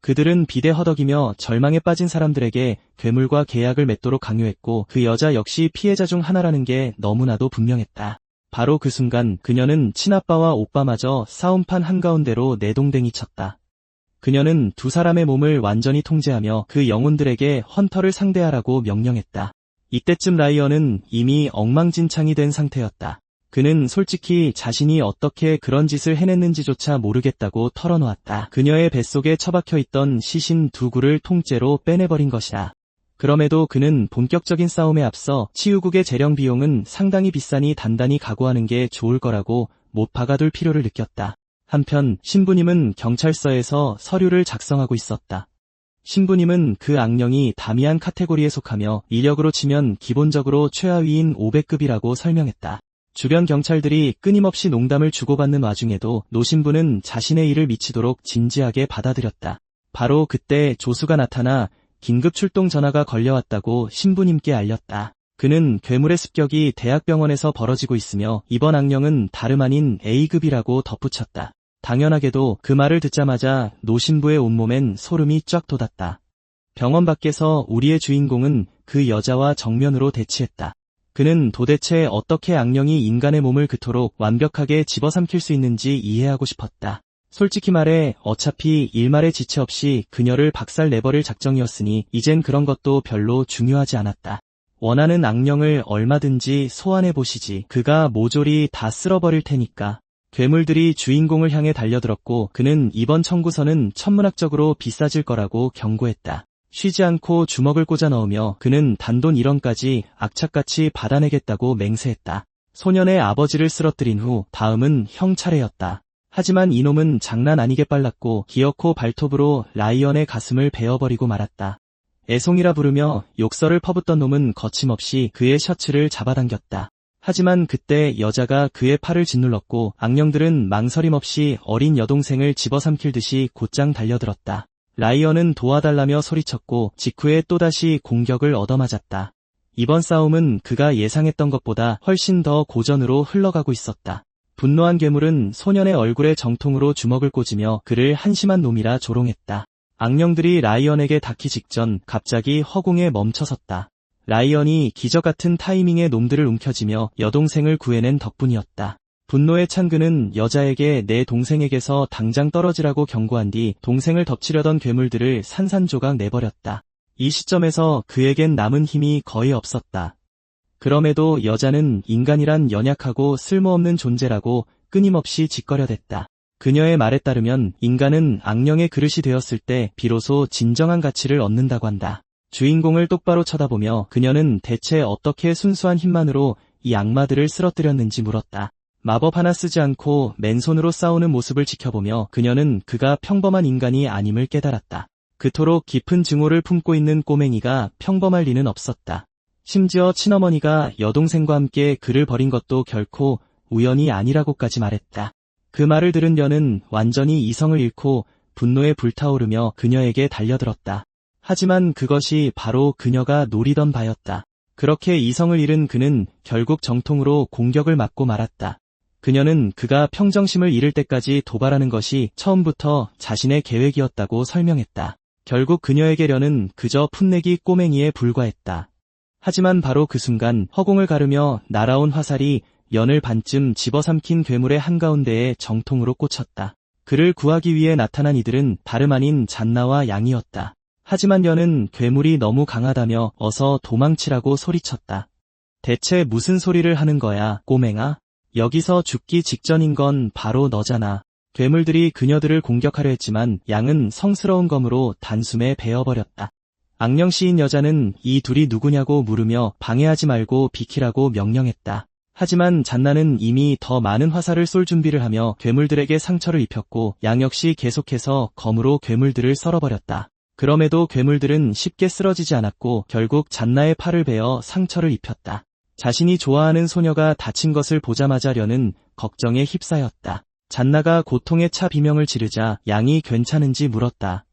그들은 비대 허덕이며 절망에 빠진 사람들에게 괴물과 계약을 맺도록 강요했고 그 여자 역시 피해자 중 하나라는 게 너무나도 분명했다. 바로 그 순간 그녀는 친아빠와 오빠마저 싸움판 한가운데로 내동댕이 쳤다. 그녀는 두 사람의 몸을 완전히 통제하며 그 영혼들에게 헌터를 상대하라고 명령했다. 이때쯤 라이언은 이미 엉망진창이 된 상태였다. 그는 솔직히 자신이 어떻게 그런 짓을 해냈는지조차 모르겠다고 털어놓았다. 그녀의 뱃속에 처박혀 있던 시신 두 구를 통째로 빼내버린 것이다. 그럼에도 그는 본격적인 싸움에 앞서 치유국의 재령 비용은 상당히 비싸니 단단히 각오하는 게 좋을 거라고 못 박아둘 필요를 느꼈다. 한편 신부님은 경찰서에서 서류를 작성하고 있었다. 신부님은 그 악령이 다미안 카테고리에 속하며 이력으로 치면 기본적으로 최하위인 500급이라고 설명했다. 주변 경찰들이 끊임없이 농담을 주고받는 와중에도 노신부는 자신의 일을 미치도록 진지하게 받아들였다. 바로 그때 조수가 나타나 긴급 출동 전화가 걸려왔다고 신부님께 알렸다. 그는 괴물의 습격이 대학병원에서 벌어지고 있으며 이번 악령은 다름 아닌 A급이라고 덧붙였다. 당연하게도 그 말을 듣자마자 노신부의 온몸엔 소름이 쫙 돋았다. 병원 밖에서 우리의 주인공은 그 여자와 정면으로 대치했다. 그는 도대체 어떻게 악령이 인간의 몸을 그토록 완벽하게 집어삼킬 수 있는지 이해하고 싶었다. 솔직히 말해 어차피 일말의 지체 없이 그녀를 박살내버릴 작정이었으니 이젠 그런 것도 별로 중요하지 않았다. 원하는 악령을 얼마든지 소환해보시지. 그가 모조리 다 쓸어버릴 테니까. 괴물들이 주인공을 향해 달려들었고 그는 이번 청구서는 천문학적으로 비싸질 거라고 경고했다. 쉬지 않고 주먹을 꽂아 넣으며 그는 단돈 1원까지 악착같이 받아내겠다고 맹세했다. 소년의 아버지를 쓰러뜨린 후 다음은 형 차례였다. 하지만 이놈은 장난 아니게 빨랐고 기어코 발톱으로 라이언의 가슴을 베어버리고 말았다. 애송이라 부르며 욕설을 퍼붓던 놈은 거침없이 그의 셔츠를 잡아당겼다. 하지만 그때 여자가 그의 팔을 짓눌렀고 악령들은 망설임 없이 어린 여동생을 집어삼킬 듯이 곧장 달려들었다. 라이언은 도와달라며 소리쳤고 직후에 또다시 공격을 얻어맞았다. 이번 싸움은 그가 예상했던 것보다 훨씬 더 고전으로 흘러가고 있었다. 분노한 괴물은 소년의 얼굴에 정통으로 주먹을 꽂으며 그를 한심한 놈이라 조롱했다. 악령들이 라이언에게 닿기 직전 갑자기 허공에 멈춰섰다. 라이언이 기적같은 타이밍에 놈들을 움켜쥐며 여동생을 구해낸 덕분이었다. 분노에 찬 그는 여자에게 내 동생에게서 당장 떨어지라고 경고한 뒤 동생을 덮치려던 괴물들을 산산조각 내버렸다. 이 시점에서 그에겐 남은 힘이 거의 없었다. 그럼에도 여자는 인간이란 연약하고 쓸모없는 존재라고 끊임없이 짓거려댔다. 그녀의 말에 따르면 인간은 악령의 그릇이 되었을 때 비로소 진정한 가치를 얻는다고 한다. 주인공을 똑바로 쳐다보며 그녀는 대체 어떻게 순수한 힘만으로 이 악마들을 쓰러뜨렸는지 물었다. 마법 하나 쓰지 않고 맨손으로 싸우는 모습을 지켜보며 그녀는 그가 평범한 인간이 아님을 깨달았다. 그토록 깊은 증오를 품고 있는 꼬맹이가 평범할 리는 없었다. 심지어 친어머니가 여동생과 함께 그를 버린 것도 결코 우연이 아니라고까지 말했다. 그 말을 들은 여는 완전히 이성을 잃고 분노에 불타오르며 그녀에게 달려들었다. 하지만 그것이 바로 그녀가 노리던 바였다. 그렇게 이성을 잃은 그는 결국 정통으로 공격을 맞고 말았다. 그녀는 그가 평정심을 잃을 때까지 도발하는 것이 처음부터 자신의 계획이었다고 설명했다. 결국 그녀에게 려는 그저 풋내기 꼬맹이에 불과했다. 하지만 바로 그 순간 허공을 가르며 날아온 화살이 연을 반쯤 집어삼킨 괴물의 한가운데에 정통으로 꽂혔다. 그를 구하기 위해 나타난 이들은 다름 아닌 잔나와 양이었다. 하지만 연은 괴물이 너무 강하다며 어서 도망치라고 소리쳤다. 대체 무슨 소리를 하는 거야, 꼬맹아? 여기서 죽기 직전인 건 바로 너잖아. 괴물들이 그녀들을 공격하려 했지만 양은 성스러운 검으로 단숨에 베어버렸다. 악령 시인 여자는 이 둘이 누구냐고 물으며 방해하지 말고 비키라고 명령했다. 하지만 잔나는 이미 더 많은 화살을 쏠 준비를 하며 괴물들에게 상처를 입혔고 양 역시 계속해서 검으로 괴물들을 썰어버렸다. 그럼에도 괴물들은 쉽게 쓰러지지 않았고 결국 잔나의 팔을 베어 상처를 입혔다. 자신이 좋아하는 소녀가 다친 것을 보자마자 려는 걱정에 휩싸였다. 잔나가 고통에 차 비명을 지르자 양이 괜찮은지 물었다.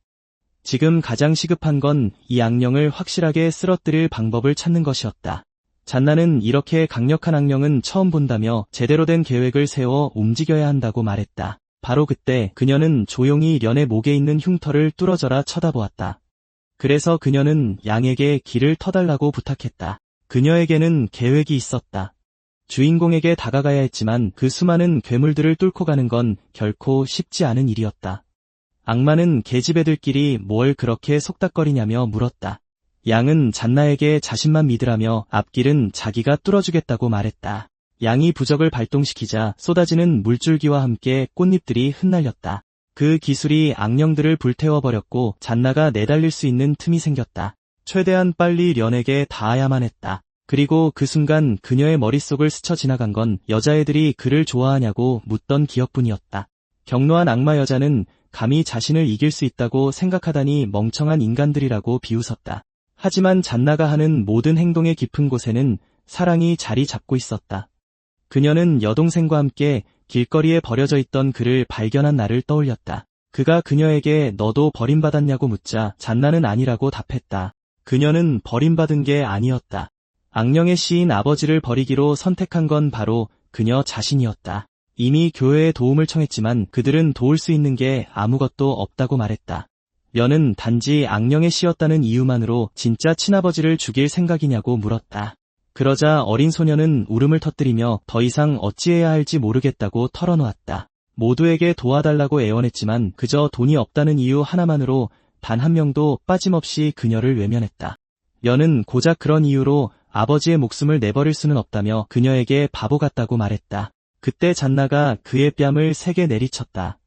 지금 가장 시급한 건 이 악령을 확실하게 쓰러뜨릴 방법을 찾는 것이었다. 잔나는 이렇게 강력한 악령은 처음 본다며 제대로 된 계획을 세워 움직여야 한다고 말했다. 바로 그때 그녀는 조용히 련의 목에 있는 흉터를 뚫어져라 쳐다보았다. 그래서 그녀는 양에게 길을 터달라고 부탁했다. 그녀에게는 계획이 있었다. 주인공에게 다가가야 했지만 그 수많은 괴물들을 뚫고 가는 건 결코 쉽지 않은 일이었다. 악마는 계집애들끼리 뭘 그렇게 속닥거리냐며 물었다. 양은 잔나에게 자신만 믿으라며 앞길은 자기가 뚫어주겠다고 말했다. 양이 부적을 발동시키자 쏟아지는 물줄기와 함께 꽃잎들이 흩날렸다. 그 기술이 악령들을 불태워버렸고 잔나가 내달릴 수 있는 틈이 생겼다. 최대한 빨리 련에게 닿아야만 했다. 그리고 그 순간 그녀의 머릿속을 스쳐 지나간 건 여자애들이 그를 좋아하냐고 묻던 기억뿐이었다. 경노한 악마 여자는 감히 자신을 이길 수 있다고 생각하다니 멍청한 인간들이라고 비웃었다. 하지만 잔나가 하는 모든 행동의 깊은 곳에는 사랑이 자리 잡고 있었다. 그녀는 여동생과 함께 길거리에 버려져 있던 그를 발견한 날을 떠올렸다. 그가 그녀에게 너도 버림받았냐고 묻자 잔나는 아니라고 답했다. 그녀는 버림받은 게 아니었다. 악령의 씨인 아버지를 버리기로 선택한 건 바로 그녀 자신이었다. 이미 교회에 도움을 청했지만 그들은 도울 수 있는 게 아무것도 없다고 말했다. 련은 단지 악령의 씨였다는 이유만으로 진짜 친아버지를 죽일 생각이냐고 물었다. 그러자 어린 소녀는 울음을 터뜨리며 더 이상 어찌해야 할지 모르겠다고 털어놓았다. 모두에게 도와달라고 애원했지만 그저 돈이 없다는 이유 하나만으로 단 한 명도 빠짐없이 그녀를 외면했다. 련은 고작 그런 이유로 아버지의 목숨을 내버릴 수는 없다며 그녀에게 바보 같다고 말했다. 그때 잔나가 그의 뺨을 세게 내리쳤다.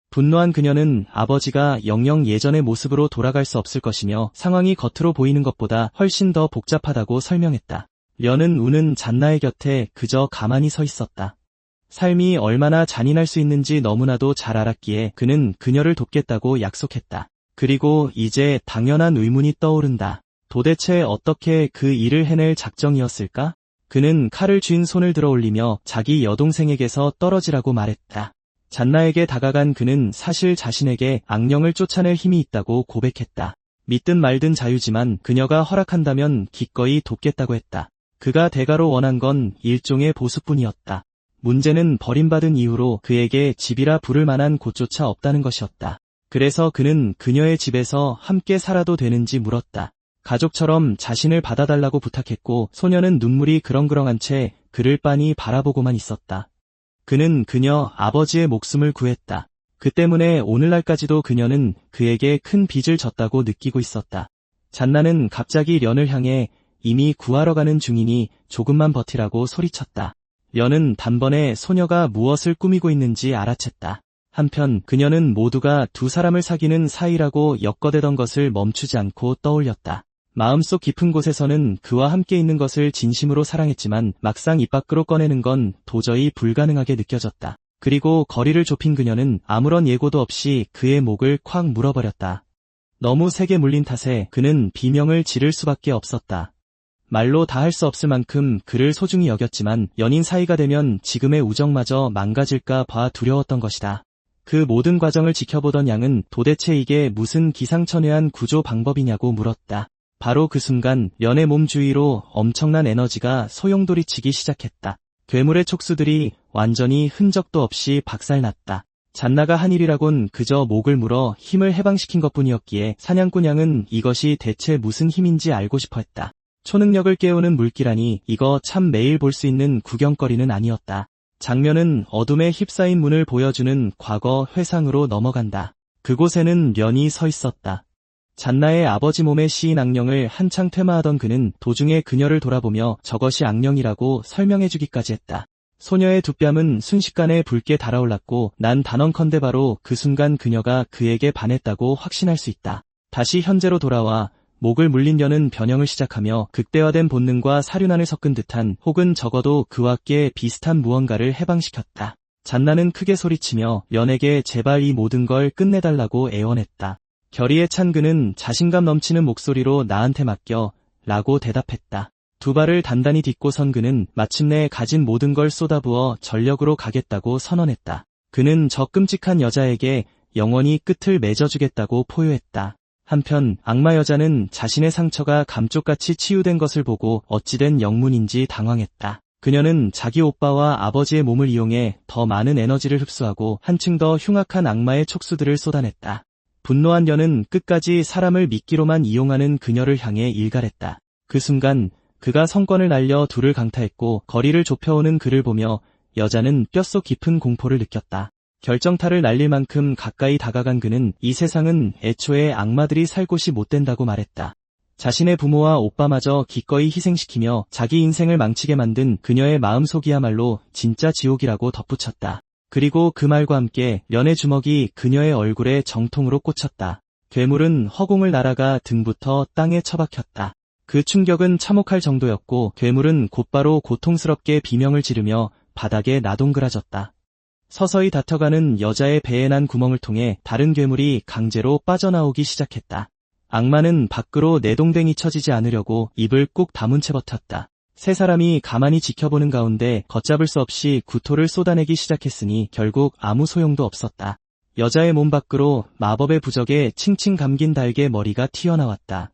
분노한 그녀는 아버지가 영영 예전의 모습으로 돌아갈 수 없을 것이며 상황이 겉으로 보이는 것보다 훨씬 더 복잡하다고 설명했다. 련은 우는 잔나의 곁에 그저 가만히 서 있었다. 삶이 얼마나 잔인할 수 있는지 너무나도 잘 알았기에 그는 그녀를 돕겠다고 약속했다. 그리고 이제 당연한 의문이 떠오른다. 도대체 어떻게 그 일을 해낼 작정이었을까? 그는 칼을 쥔 손을 들어 올리며 자기 여동생에게서 떨어지라고 말했다. 잔나에게 다가간 그는 사실 자신에게 악령을 쫓아낼 힘이 있다고 고백했다. 믿든 말든 자유지만 그녀가 허락한다면 기꺼이 돕겠다고 했다. 그가 대가로 원한 건 일종의 보수뿐이었다. 문제는 버림받은 이후로 그에게 집이라 부를 만한 곳조차 없다는 것이었다. 그래서 그는 그녀의 집에서 함께 살아도 되는지 물었다. 가족처럼 자신을 받아달라고 부탁했고 소녀는 눈물이 그렁그렁한 채 그를 빤히 바라보고만 있었다. 그는 그녀 아버지의 목숨을 구했다. 그 때문에 오늘날까지도 그녀는 그에게 큰 빚을 졌다고 느끼고 있었다. 잔나는 갑자기 련을 향해 이미 구하러 가는 중이니 조금만 버티라고 소리쳤다. 련은 단번에 소녀가 무엇을 꾸미고 있는지 알아챘다. 한편 그녀는 모두가 두 사람을 사귀는 사이라고 엮어대던 것을 멈추지 않고 떠올렸다. 마음속 깊은 곳에서는 그와 함께 있는 것을 진심으로 사랑했지만 막상 입 밖으로 꺼내는 건 도저히 불가능하게 느껴졌다. 그리고 거리를 좁힌 그녀는 아무런 예고도 없이 그의 목을 콱 물어버렸다. 너무 세게 물린 탓에 그는 비명을 지를 수밖에 없었다. 말로 다 할 수 없을 만큼 그를 소중히 여겼지만 연인 사이가 되면 지금의 우정마저 망가질까 봐 두려웠던 것이다. 그 모든 과정을 지켜보던 양은 도대체 이게 무슨 기상천외한 구조 방법이냐고 물었다. 바로 그 순간 련의 몸 주위로 엄청난 에너지가 소용돌이치기 시작했다. 괴물의 촉수들이 완전히 흔적도 없이 박살났다. 잔나가 한 일이라곤 그저 목을 물어 힘을 해방시킨 것뿐이었기에 사냥꾼 양은 이것이 대체 무슨 힘인지 알고 싶어 했다. 초능력을 깨우는 물기라니 이거 참 매일 볼 수 있는 구경거리는 아니었다. 장면은 어둠에 휩싸인 문을 보여주는 과거 회상으로 넘어간다. 그곳에는 련이 서 있었다. 잔나의 아버지 몸에 씌인 악령을 한창 퇴마하던 그는 도중에 그녀를 돌아보며 저것이 악령이라고 설명해주기까지 했다. 소녀의 두 뺨은 순식간에 붉게 달아올랐고 난 단언컨대 바로 그 순간 그녀가 그에게 반했다고 확신할 수 있다. 다시 현재로 돌아와 목을 물린 련은 변형을 시작하며 극대화된 본능과 사륜안을 섞은 듯한 혹은 적어도 그와 꽤 비슷한 무언가를 해방시켰다. 잔나는 크게 소리치며 련에게 제발 이 모든 걸 끝내달라고 애원했다. 결의에 찬 그는 자신감 넘치는 목소리로 나한테 맡겨 라고 대답했다. 두 발을 단단히 딛고 선 그는 마침내 가진 모든 걸 쏟아부어 전력으로 가겠다고 선언했다. 그는 저 끔찍한 여자에게 영원히 끝을 맺어주겠다고 포효했다. 한편 악마 여자는 자신의 상처가 감쪽같이 치유된 것을 보고 어찌된 영문인지 당황했다. 그녀는 자기 오빠와 아버지의 몸을 이용해 더 많은 에너지를 흡수하고 한층 더 흉악한 악마의 촉수들을 쏟아냈다. 분노한 연은 끝까지 사람을 미끼로만 이용하는 그녀를 향해 일갈했다. 그 순간 그가 성권을 날려 둘을 강타했고 거리를 좁혀오는 그를 보며 여자는 뼛속 깊은 공포를 느꼈다. 결정타를 날릴 만큼 가까이 다가간 그는 이 세상은 애초에 악마들이 살 곳이 못 된다고 말했다. 자신의 부모와 오빠마저 기꺼이 희생시키며 자기 인생을 망치게 만든 그녀의 마음속이야말로 진짜 지옥이라고 덧붙였다. 그리고 그 말과 함께 연의 주먹이 그녀의 얼굴에 정통으로 꽂혔다. 괴물은 허공을 날아가 등부터 땅에 처박혔다. 그 충격은 참혹할 정도였고 괴물은 곧바로 고통스럽게 비명을 지르며 바닥에 나동그라졌다. 서서히 닫혀가는 여자의 배에 난 구멍을 통해 다른 괴물이 강제로 빠져나오기 시작했다. 악마는 밖으로 내동댕이 쳐지지 않으려고 입을 꾹 다문 채 버텼다. 세 사람이 가만히 지켜보는 가운데 걷잡을 수 없이 구토를 쏟아내기 시작했으니 결국 아무 소용도 없었다. 여자의 몸 밖으로 마법의 부적에 칭칭 감긴 달개 머리가 튀어나왔다.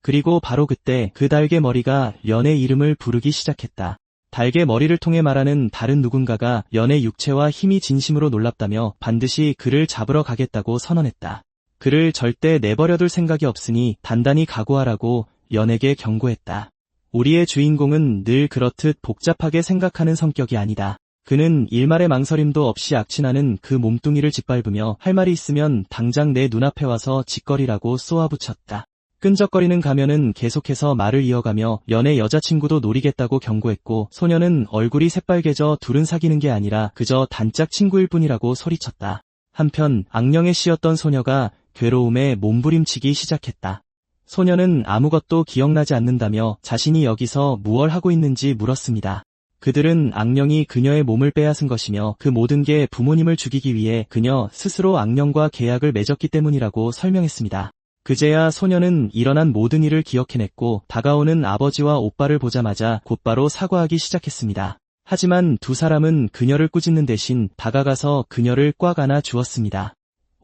그리고 바로 그때 그 달개 머리가 연의 이름을 부르기 시작했다. 달개 머리를 통해 말하는 다른 누군가가 연의 육체와 힘이 진심으로 놀랍다며 반드시 그를 잡으러 가겠다고 선언했다. 그를 절대 내버려둘 생각이 없으니 단단히 각오하라고 연에게 경고했다. 우리의 주인공은 늘 그렇듯 복잡하게 생각하는 성격이 아니다. 그는 일말의 망설임도 없이 악취나는 그 몸뚱이를 짓밟으며 할 말이 있으면 당장 내 눈앞에 와서 짓거리라고 쏘아붙였다. 끈적거리는 가면은 계속해서 말을 이어가며 연의 여자친구도 노리겠다고 경고했고 소녀는 얼굴이 새빨개져 둘은 사귀는 게 아니라 그저 단짝 친구일 뿐이라고 소리쳤다. 한편 악령에 씌였던 소녀가 괴로움에 몸부림치기 시작했다. 소녀는 아무것도 기억나지 않는다며 자신이 여기서 무얼 하고 있는지 물었습니다. 그들은 악령이 그녀의 몸을 빼앗은 것이며 그 모든 게 부모님을 죽이기 위해 그녀 스스로 악령과 계약을 맺었기 때문이라고 설명했습니다. 그제야 소녀는 일어난 모든 일을 기억해냈고 다가오는 아버지와 오빠를 보자마자 곧바로 사과하기 시작했습니다. 하지만 두 사람은 그녀를 꾸짖는 대신 다가가서 그녀를 꽉 안아 주었습니다.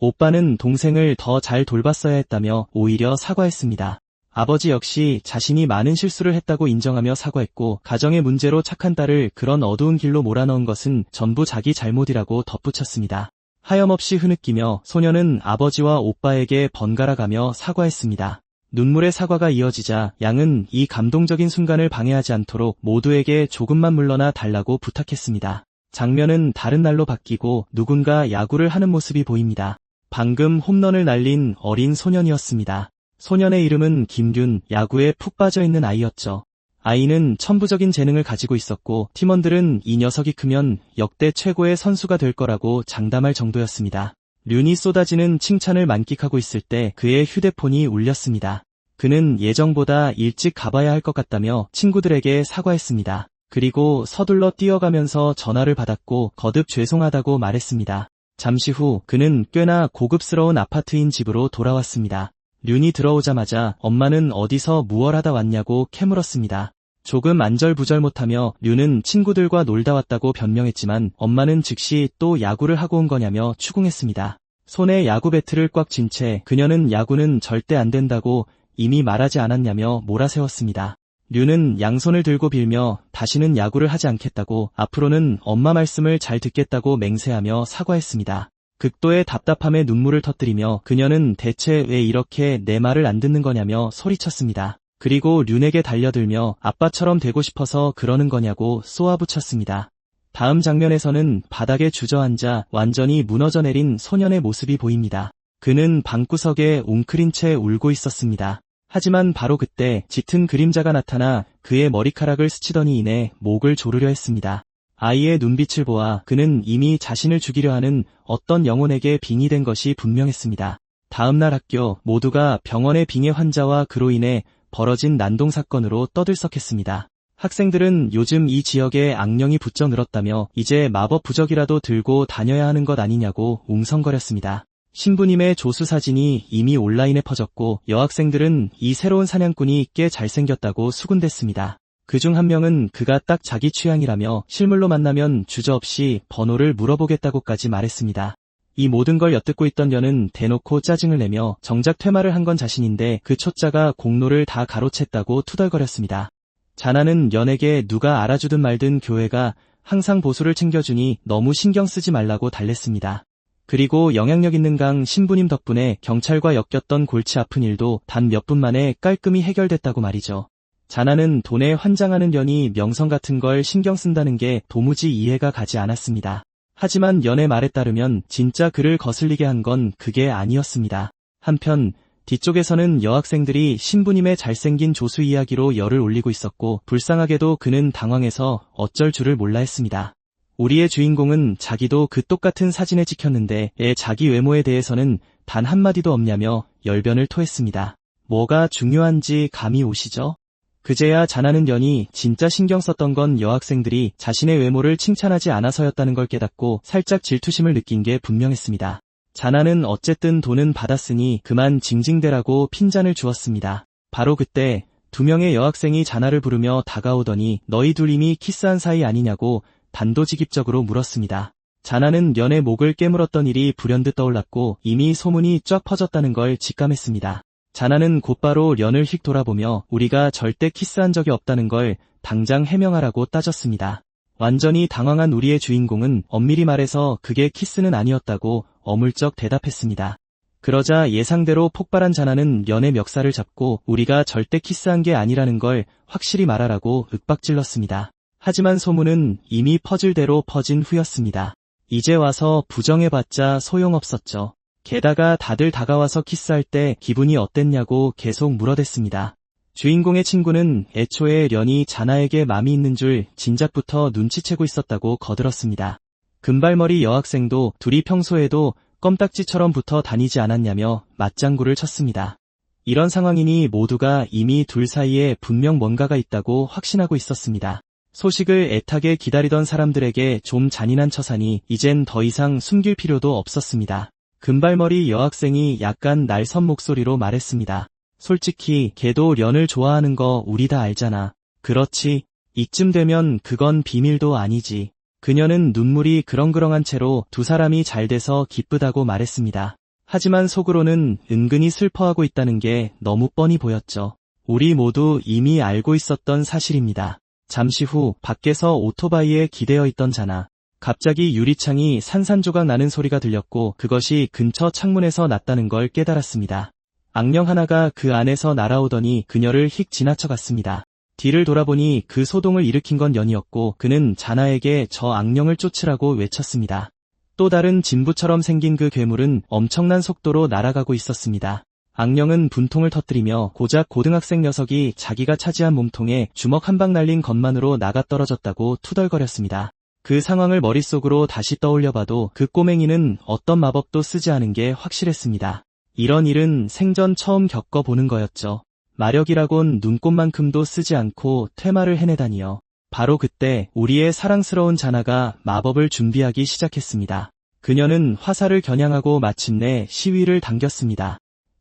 오빠는 동생을 더 잘 돌봤어야 했다며 오히려 사과했습니다. 아버지 역시 자신이 많은 실수를 했다고 인정하며 사과했고 가정의 문제로 착한 딸을 그런 어두운 길로 몰아넣은 것은 전부 자기 잘못이라고 덧붙였습니다. 하염없이 흐느끼며 소녀는 아버지와 오빠에게 번갈아가며 사과했습니다. 눈물의 사과가 이어지자 양은 이 감동적인 순간을 방해하지 않도록 모두에게 조금만 물러나 달라고 부탁했습니다. 장면은 다른 날로 바뀌고 누군가 야구를 하는 모습이 보입니다. 방금 홈런을 날린 어린 소년이었습니다. 소년의 이름은 김륜, 야구에 푹 빠져있는 아이였죠. 아이는 천부적인 재능을 가지고 있었고 팀원들은 이 녀석이 크면 역대 최고의 선수가 될 거라고 장담할 정도였습니다. 륜이 쏟아지는 칭찬을 만끽하고 있을 때 그의 휴대폰이 울렸습니다. 그는 예정보다 일찍 가봐야 할 것 같다며 친구들에게 사과했습니다. 그리고 서둘러 뛰어가면서 전화를 받았고 거듭 죄송하다고 말했습니다. 잠시 후 그는 꽤나 고급스러운 아파트인 집으로 돌아왔습니다. 륜이 들어오자마자 엄마는 어디서 무얼 하다 왔냐고 캐물었습니다. 조금 안절부절 못하며 륜은 친구들과 놀다 왔다고 변명했지만 엄마는 즉시 또 야구를 하고 온 거냐며 추궁했습니다. 손에 야구 배트를 꽉 쥔 채 그녀는 야구는 절대 안 된다고 이미 말하지 않았냐며 몰아세웠습니다. 륜은 양손을 들고 빌며 다시는 야구를 하지 않겠다고 앞으로는 엄마 말씀을 잘 듣겠다고 맹세하며 사과했습니다. 극도의 답답함에 눈물을 터뜨리며 그녀는 대체 왜 이렇게 내 말을 안 듣는 거냐며 소리쳤습니다. 그리고 륜에게 달려들며 아빠처럼 되고 싶어서 그러는 거냐고 쏘아붙였습니다. 다음 장면에서는 바닥에 주저앉아 완전히 무너져 내린 소년의 모습이 보입니다. 그는 방구석에 웅크린 채 울고 있었습니다. 하지만 바로 그때 짙은 그림자가 나타나 그의 머리카락을 스치더니 이내 목을 조르려 했습니다. 아이의 눈빛을 보아 그는 이미 자신을 죽이려 하는 어떤 영혼에게 빙의된 것이 분명했습니다. 다음날 학교 모두가 병원의 빙의 환자와 그로 인해 벌어진 난동 사건으로 떠들썩했습니다. 학생들은 요즘 이 지역에 악령이 부쩍 늘었다며 이제 마법 부적이라도 들고 다녀야 하는 것 아니냐고 웅성거렸습니다. 신부님의 조수 사진이 이미 온라인에 퍼졌고 여학생들은 이 새로운 사냥꾼이 꽤 잘생겼다고 수군댔습니다. 그중 한 명은 그가 딱 자기 취향이라며 실물로 만나면 주저없이 번호를 물어보겠다고까지 말했습니다. 이 모든 걸 엿듣고 있던 연은 대놓고 짜증을 내며 정작 퇴마를 한 건 자신인데 그 초짜가 공로를 다 가로챘다고 투덜거렸습니다. 자나는 연에게 누가 알아주든 말든 교회가 항상 보수를 챙겨주니 너무 신경 쓰지 말라고 달랬습니다. 그리고 영향력 있는 강 신부님 덕분에 경찰과 엮였던 골치 아픈 일도 단 몇 분 만에 깔끔히 해결됐다고 말이죠. 자나는 돈에 환장하는 연이 명성 같은 걸 신경 쓴다는 게 도무지 이해가 가지 않았습니다. 하지만 연의 말에 따르면 진짜 그를 거슬리게 한 건 그게 아니었습니다. 한편 뒤쪽에서는 여학생들이 신부님의 잘생긴 조수 이야기로 열을 올리고 있었고 불쌍하게도 그는 당황해서 어쩔 줄을 몰라 했습니다. 우리의 주인공은 자기도 그 똑같은 사진에 찍혔는데 자기 외모에 대해서는 단 한마디도 없냐며 열변을 토했습니다. 뭐가 중요한지 감이 오시죠? 그제야 자나는 연이 진짜 신경 썼던 건 여학생들이 자신의 외모를 칭찬하지 않아서였다는 걸 깨닫고 살짝 질투심을 느낀 게 분명했습니다. 자나는 어쨌든 돈은 받았으니 그만 징징대라고 핀잔을 주었습니다. 바로 그때 두 명의 여학생이 자나를 부르며 다가오더니 너희 둘 이미 키스한 사이 아니냐고 단도직입적으로 물었습니다. 자나는 연의 목을 깨물었던 일이 불현듯 떠올랐고 이미 소문이 쫙 퍼졌다는 걸 직감했습니다. 자나는 곧바로 련을 휙 돌아보며 우리가 절대 키스한 적이 없다는 걸 당장 해명하라고 따졌습니다. 완전히 당황한 우리의 주인공은 엄밀히 말해서 그게 키스는 아니었다고 어물쩍 대답했습니다. 그러자 예상대로 폭발한 자나는 련의 멱살을 잡고 우리가 절대 키스한 게 아니라는 걸 확실히 말하라고 윽박질렀습니다. 하지만 소문은 이미 퍼질 대로 퍼진 후였습니다. 이제 와서 부정해봤자 소용없었죠. 게다가 다들 다가와서 키스할 때 기분이 어땠냐고 계속 물어댔습니다. 주인공의 친구는 애초에 련이 자나에게 맘이 있는 줄 진작부터 눈치채고 있었다고 거들었습니다. 금발머리 여학생도 둘이 평소에도 껌딱지처럼 붙어 다니지 않았냐며 맞장구를 쳤습니다. 이런 상황이니 모두가 이미 둘 사이에 분명 뭔가가 있다고 확신하고 있었습니다. 소식을 애타게 기다리던 사람들에게 좀 잔인한 처사니 이젠 더 이상 숨길 필요도 없었습니다. 금발머리 여학생이 약간 날선 목소리로 말했습니다. 솔직히 걔도 련을 좋아하는 거 우리 다 알잖아. 그렇지. 이쯤 되면 그건 비밀도 아니지. 그녀는 눈물이 그렁그렁한 채로 두 사람이 잘 돼서 기쁘다고 말했습니다. 하지만 속으로는 은근히 슬퍼하고 있다는 게 너무 뻔히 보였죠. 우리 모두 이미 알고 있었던 사실입니다. 잠시 후 밖에서 오토바이에 기대어 있던 자나. 갑자기 유리창이 산산조각 나는 소리가 들렸고 그것이 근처 창문에서 났다는 걸 깨달았습니다. 악령 하나가 그 안에서 날아오더니 그녀를 휙 지나쳐갔습니다. 뒤를 돌아보니 그 소동을 일으킨 건 연이었고 그는 자나에게 저 악령을 쫓으라고 외쳤습니다. 또 다른 진부처럼 생긴 그 괴물은 엄청난 속도로 날아가고 있었습니다. 악령은 분통을 터뜨리며 고작 고등학생 녀석이 자기가 차지한 몸통에 주먹 한 방 날린 것만으로 나가떨어졌다고 투덜거렸습니다. 그 상황을 머릿속으로 다시 떠올려봐도 그 꼬맹이는 어떤 마법도 쓰지 않은 게 확실했습니다. 이런 일은 생전 처음 겪어보는 거였죠. 마력이라곤 눈꽃만큼도 쓰지 않고 퇴마를 해내다니요. 바로 그때 우리의 사랑스러운 자나가 마법을 준비하기 시작했습니다. 그녀는 화살을 겨냥하고 마침내 시위를 당겼습니다.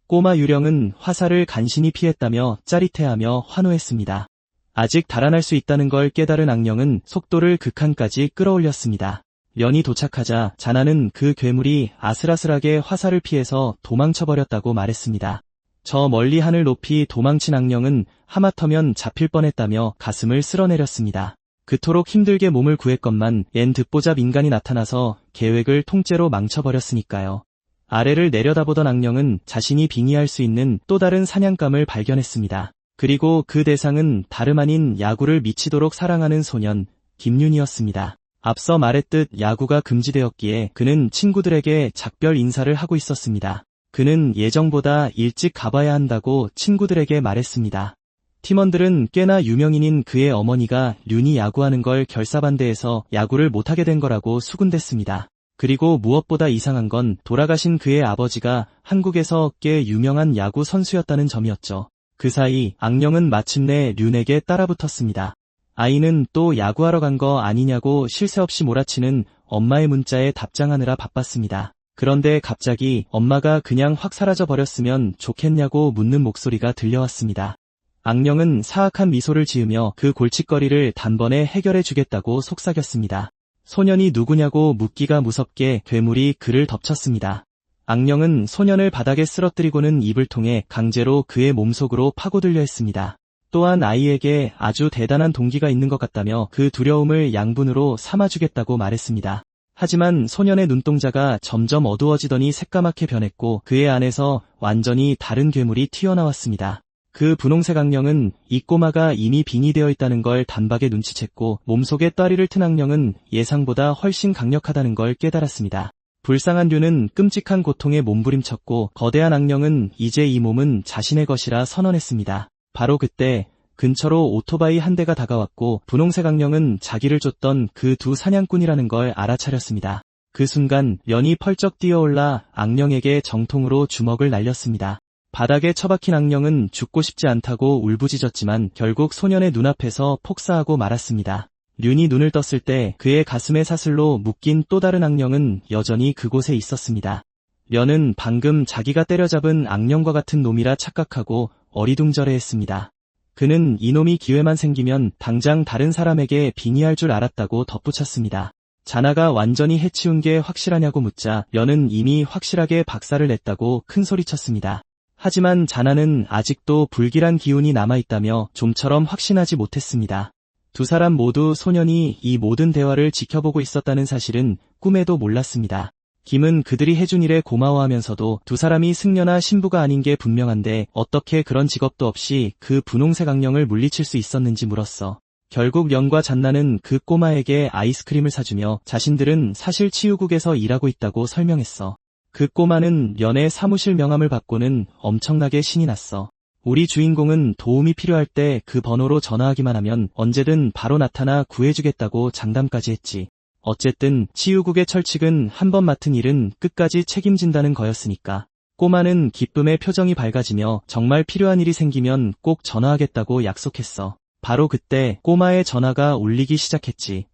꼬마 유령은 화살을 간신히 피했다며 짜릿해하며 환호했습니다. 아직 달아날 수 있다는 걸 깨달은 악령은 속도를 극한까지 끌어올렸습니다. 련이 도착하자 자나는 그 괴물이 아슬아슬하게 화살을 피해서 도망쳐버렸다고 말했습니다. 저 멀리 하늘 높이 도망친 악령은 하마터면 잡힐 뻔했다며 가슴을 쓸어내렸습니다. 그토록 힘들게 몸을 구했건만 얜 듣보잡 인간이 나타나서 계획을 통째로 망쳐버렸으니까요. 아래를 내려다보던 악령은 자신이 빙의할 수 있는 또 다른 사냥감을 발견했습니다. 그리고 그 대상은 다름 아닌 야구를 미치도록 사랑하는 소년 김윤이었습니다. 앞서 말했듯 야구가 금지되었기에 그는 친구들에게 작별 인사를 하고 있었습니다. 그는 예정보다 일찍 가봐야 한다고 친구들에게 말했습니다. 팀원들은 꽤나 유명인인 그의 어머니가 륜이 야구하는 걸 결사반대해서 야구를 못하게 된 거라고 수군댔습니다. 그리고 무엇보다 이상한 건 돌아가신 그의 아버지가 한국에서 꽤 유명한 야구 선수였다는 점이었죠. 그 사이 악령은 마침내 륜에게 따라붙었습니다. 아이는 또 야구하러 간 거 아니냐고 쉴 새 없이 몰아치는 엄마의 문자에 답장하느라 바빴습니다. 그런데 갑자기 엄마가 그냥 확 사라져 버렸으면 좋겠냐고 묻는 목소리가 들려왔습니다. 악령은 사악한 미소를 지으며 그 골칫거리를 단번에 해결해 주겠다고 속삭였습니다. 소년이 누구냐고 묻기가 무섭게 괴물이 그를 덮쳤습니다. 악령은 소년을 바닥에 쓰러뜨리고는 입을 통해 강제로 그의 몸속으로 파고들려 했습니다. 또한 아이에게 아주 대단한 동기가 있는 것 같다며 그 두려움을 양분으로 삼아주겠다고 말했습니다. 하지만 소년의 눈동자가 점점 어두워지더니 새까맣게 변했고 그의 안에서 완전히 다른 괴물이 튀어나왔습니다. 그 분홍색 악령은 이 꼬마가 이미 빙이 되어 있다는 걸 단박에 눈치챘고 몸속에 따리를 튼 악령은 예상보다 훨씬 강력하다는 걸 깨달았습니다. 불쌍한 류는 끔찍한 고통에 몸부림쳤고 거대한 악령은 이제 이 몸은 자신의 것이라 선언했습니다. 바로 그때 근처로 오토바이 한 대가 다가왔고 분홍색 악령은 자기를 쫓던 그 두 사냥꾼이라는 걸 알아차렸습니다. 그 순간 연이 펄쩍 뛰어올라 악령에게 정통으로 주먹을 날렸습니다. 바닥에 처박힌 악령은 죽고 싶지 않다고 울부짖었지만 결국 소년의 눈앞에서 폭사하고 말았습니다. 륜이 눈을 떴을 때 그의 가슴에 사슬로 묶인 또 다른 악령은 여전히 그곳에 있었습니다. 련은 방금 자기가 때려잡은 악령과 같은 놈이라 착각하고 어리둥절해했습니다. 그는 이놈이 기회만 생기면 당장 다른 사람에게 빙의할 줄 알았다고 덧붙였습니다. 자나가 완전히 해치운 게 확실하냐고 묻자 련은 이미 확실하게 박살을 냈다고 큰소리쳤습니다. 하지만 자나는 아직도 불길한 기운이 남아있다며 좀처럼 확신하지 못했습니다. 두 사람 모두 소년이 이 모든 대화를 지켜보고 있었다는 사실은 꿈에도 몰랐습니다. 김은 그들이 해준 일에 고마워하면서도 두 사람이 승려나 신부가 아닌 게 분명한데 어떻게 그런 직업도 없이 그 분홍색 악령을 물리칠 수 있었는지 물었어. 결국 련과 잔나는 그 꼬마에게 아이스크림을 사주며 자신들은 사실 치유국에서 일하고 있다고 설명했어. 그 꼬마는 련의 사무실 명함을 받고는 엄청나게 신이 났어. 우리 주인공은 도움이 필요할 때 그 번호로 전화하기만 하면 언제든 바로 나타나 구해주겠다고 장담까지 했지. 어쨌든 치유국의 철칙은 한 번 맡은 일은 끝까지 책임진다는 거였으니까. 꼬마는 기쁨의 표정이 밝아지며 정말 필요한 일이 생기면 꼭 전화하겠다고 약속했어. 바로 그때 꼬마의 전화가 울리기 시작했지.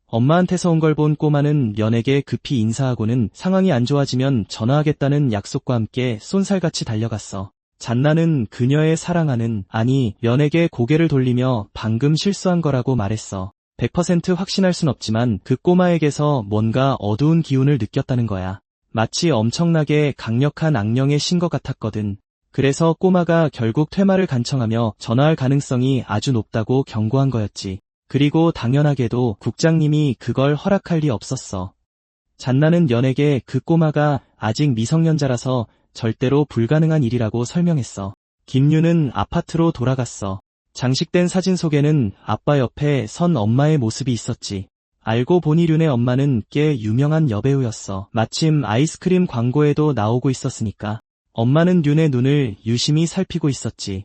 엄마한테서 온 걸 본 꼬마는 련에게 급히 인사하고는 상황이 안 좋아지면 전화하겠다는 약속과 함께 쏜살같이 달려갔어. 잔나는 그녀의 사랑하는, 아니 련에게 고개를 돌리며 방금 실수한 거라고 말했어. 100% 확신할 순 없지만 그 꼬마에게서 뭔가 어두운 기운을 느꼈다는 거야. 마치 엄청나게 강력한 악령의 신 것 같았거든. 그래서 꼬마가 결국 퇴마를 간청하며 전화할 가능성이 아주 높다고 경고한 거였지. 그리고 당연하게도 국장님이 그걸 허락할 리 없었어. 잔나는 련에게 그 꼬마가 아직 미성년자라서 절대로 불가능한 일이라고 설명했어. 김유는 아파트로 돌아갔어. 장식된 사진 속에는 아빠 옆에 선 엄마의 모습이 있었지. 알고 보니 륜의 엄마는 꽤 유명한 여배우였어. 마침 아이스크림 광고에도 나오고 있었으니까. 엄마는 륜의 눈을 유심히 살피고 있었지.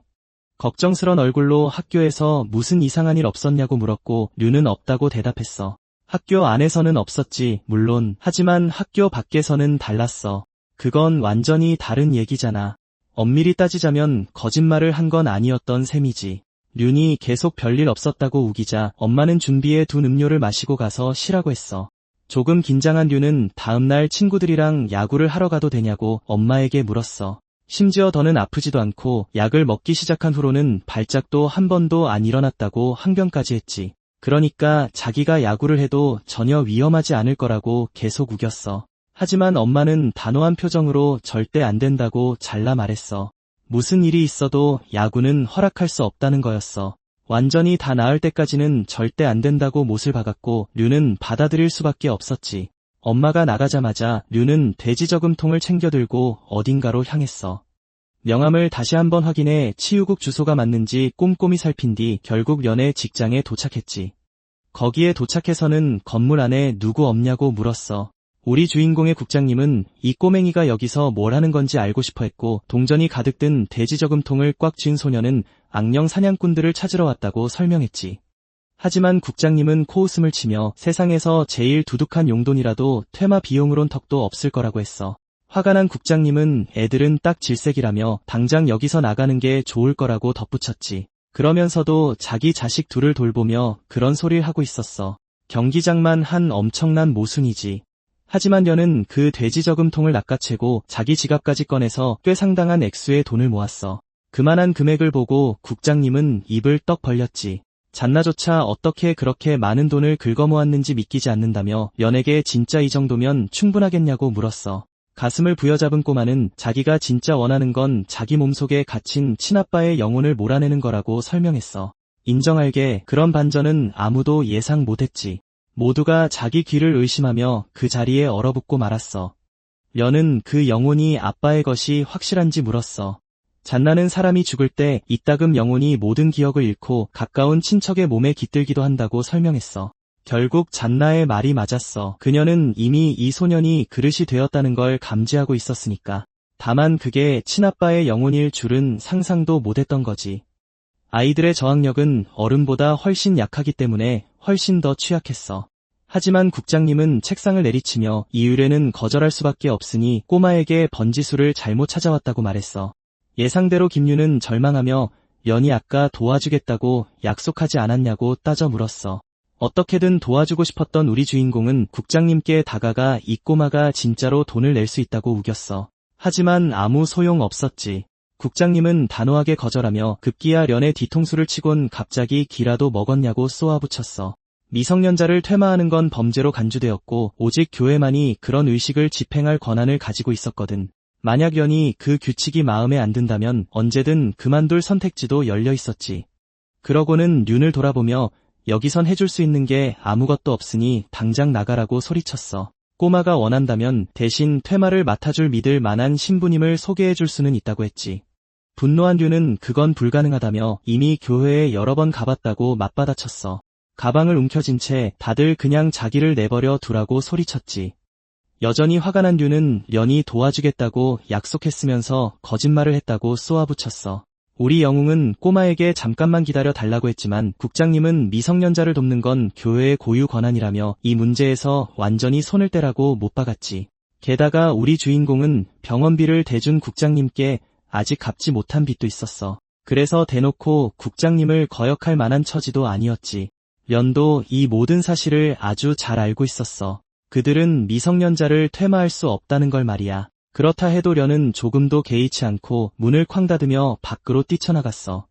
걱정스런 얼굴로 학교에서 무슨 이상한 일 없었냐고 물었고 륜은 없다고 대답했어. 학교 안에서는 없었지, 물론. 하지만 학교 밖에서는 달랐어. 그건 완전히 다른 얘기잖아. 엄밀히 따지자면 거짓말을 한 건 아니었던 셈이지. 륜이 계속 별일 없었다고 우기자 엄마는 준비해 둔 음료를 마시고 가서 쉬라고 했어. 조금 긴장한 륜은 다음날 친구들이랑 야구를 하러 가도 되냐고 엄마에게 물었어. 심지어 더는 아프지도 않고 약을 먹기 시작한 후로는 발작도 한 번도 안 일어났다고 항변까지 했지. 그러니까 자기가 야구를 해도 전혀 위험하지 않을 거라고 계속 우겼어. 하지만 엄마는 단호한 표정으로 절대 안 된다고 잘라 말했어. 무슨 일이 있어도 야구는 허락할 수 없다는 거였어. 완전히 다 나을 때까지는 절대 안 된다고 못을 박았고 류는 받아들일 수밖에 없었지. 엄마가 나가자마자 류는 돼지 저금통을 챙겨 들고 어딘가로 향했어. 명함을 다시 한번 확인해 치유국 주소가 맞는지 꼼꼼히 살핀 뒤 결국 련의 직장에 도착했지. 거기에 도착해서는 건물 안에 누구 없냐고 물었어. 우리 주인공의 국장님은 이 꼬맹이가 여기서 뭘 하는 건지 알고 싶어 했고 동전이 가득 든 돼지 저금통을 꽉 쥔 소녀는 악령 사냥꾼들을 찾으러 왔다고 설명했지. 하지만 국장님은 코웃음을 치며 세상에서 제일 두둑한 용돈이라도 퇴마 비용으론 턱도 없을 거라고 했어. 화가 난 국장님은 애들은 딱 질색이라며 당장 여기서 나가는 게 좋을 거라고 덧붙였지. 그러면서도 자기 자식 둘을 돌보며 그런 소리를 하고 있었어. 경기장만 한 엄청난 모순이지. 하지만 련은 그 돼지 저금통을 낚아채고 자기 지갑까지 꺼내서 꽤 상당한 액수의 돈을 모았어. 그만한 금액을 보고 국장님은 입을 떡 벌렸지. 잔나조차 어떻게 그렇게 많은 돈을 긁어모았는지 믿기지 않는다며 련에게 진짜 이 정도면 충분하겠냐고 물었어. 가슴을 부여잡은 꼬마는 자기가 진짜 원하는 건 자기 몸속에 갇힌 친아빠의 영혼을 몰아내는 거라고 설명했어. 인정할게. 그런 반전은 아무도 예상 못했지. 모두가 자기 귀를 의심하며 그 자리에 얼어붙고 말았어. 련은 그 영혼이 아빠의 것이 확실한지 물었어. 잔나는 사람이 죽을 때 이따금 영혼이 모든 기억을 잃고 가까운 친척의 몸에 깃들기도 한다고 설명했어. 결국 잔나의 말이 맞았어. 그녀는 이미 이 소년이 그릇이 되었다는 걸 감지하고 있었으니까. 다만 그게 친아빠의 영혼일 줄은 상상도 못했던 거지. 아이들의 저항력은 어른보다 훨씬 약하기 때문에 훨씬 더 취약했어. 하지만 국장님은 책상을 내리치며 이 의뢰는 거절할 수밖에 없으니 꼬마에게 번지수를 잘못 찾아왔다고 말했어. 예상대로 김유는 절망하며 련이 아까 도와주겠다고 약속하지 않았냐고 따져 물었어. 어떻게든 도와주고 싶었던 우리 주인공은 국장님께 다가가 이 꼬마가 진짜로 돈을 낼 수 있다고 우겼어. 하지만 아무 소용 없었지. 국장님은 단호하게 거절하며 급기야 련의 뒤통수를 치곤 갑자기 기라도 먹었냐고 쏘아붙였어. 미성년자를 퇴마하는 건 범죄로 간주되었고 오직 교회만이 그런 의식을 집행할 권한을 가지고 있었거든. 만약 련이 그 규칙이 마음에 안 든다면 언제든 그만둘 선택지도 열려 있었지. 그러고는 륜을 돌아보며 여기선 해줄 수 있는 게 아무것도 없으니 당장 나가라고 소리쳤어. 꼬마가 원한다면 대신 퇴마를 맡아줄 믿을 만한 신부님을 소개해줄 수는 있다고 했지. 분노한 류는 그건 불가능하다며 이미 교회에 여러 번 가봤다고 맞받아쳤어. 가방을 움켜쥔 채 다들 그냥 자기를 내버려 두라고 소리쳤지. 여전히 화가 난 류는 련이 도와주겠다고 약속했으면서 거짓말을 했다고 쏘아붙였어. 우리 영웅은 꼬마에게 잠깐만 기다려 달라고 했지만 국장님은 미성년자를 돕는 건 교회의 고유 권한이라며 이 문제에서 완전히 손을 떼라고 못 박았지. 게다가 우리 주인공은 병원비를 대준 국장님께 아직 갚지 못한 빚도 있었어. 그래서 대놓고 국장님을 거역할 만한 처지도 아니었지. 련도 이 모든 사실을 아주 잘 알고 있었어. 그들은 미성년자를 퇴마할 수 없다는 걸 말이야. 그렇다 해도 련은 조금도 개의치 않고 문을 쾅 닫으며 밖으로 뛰쳐나갔어.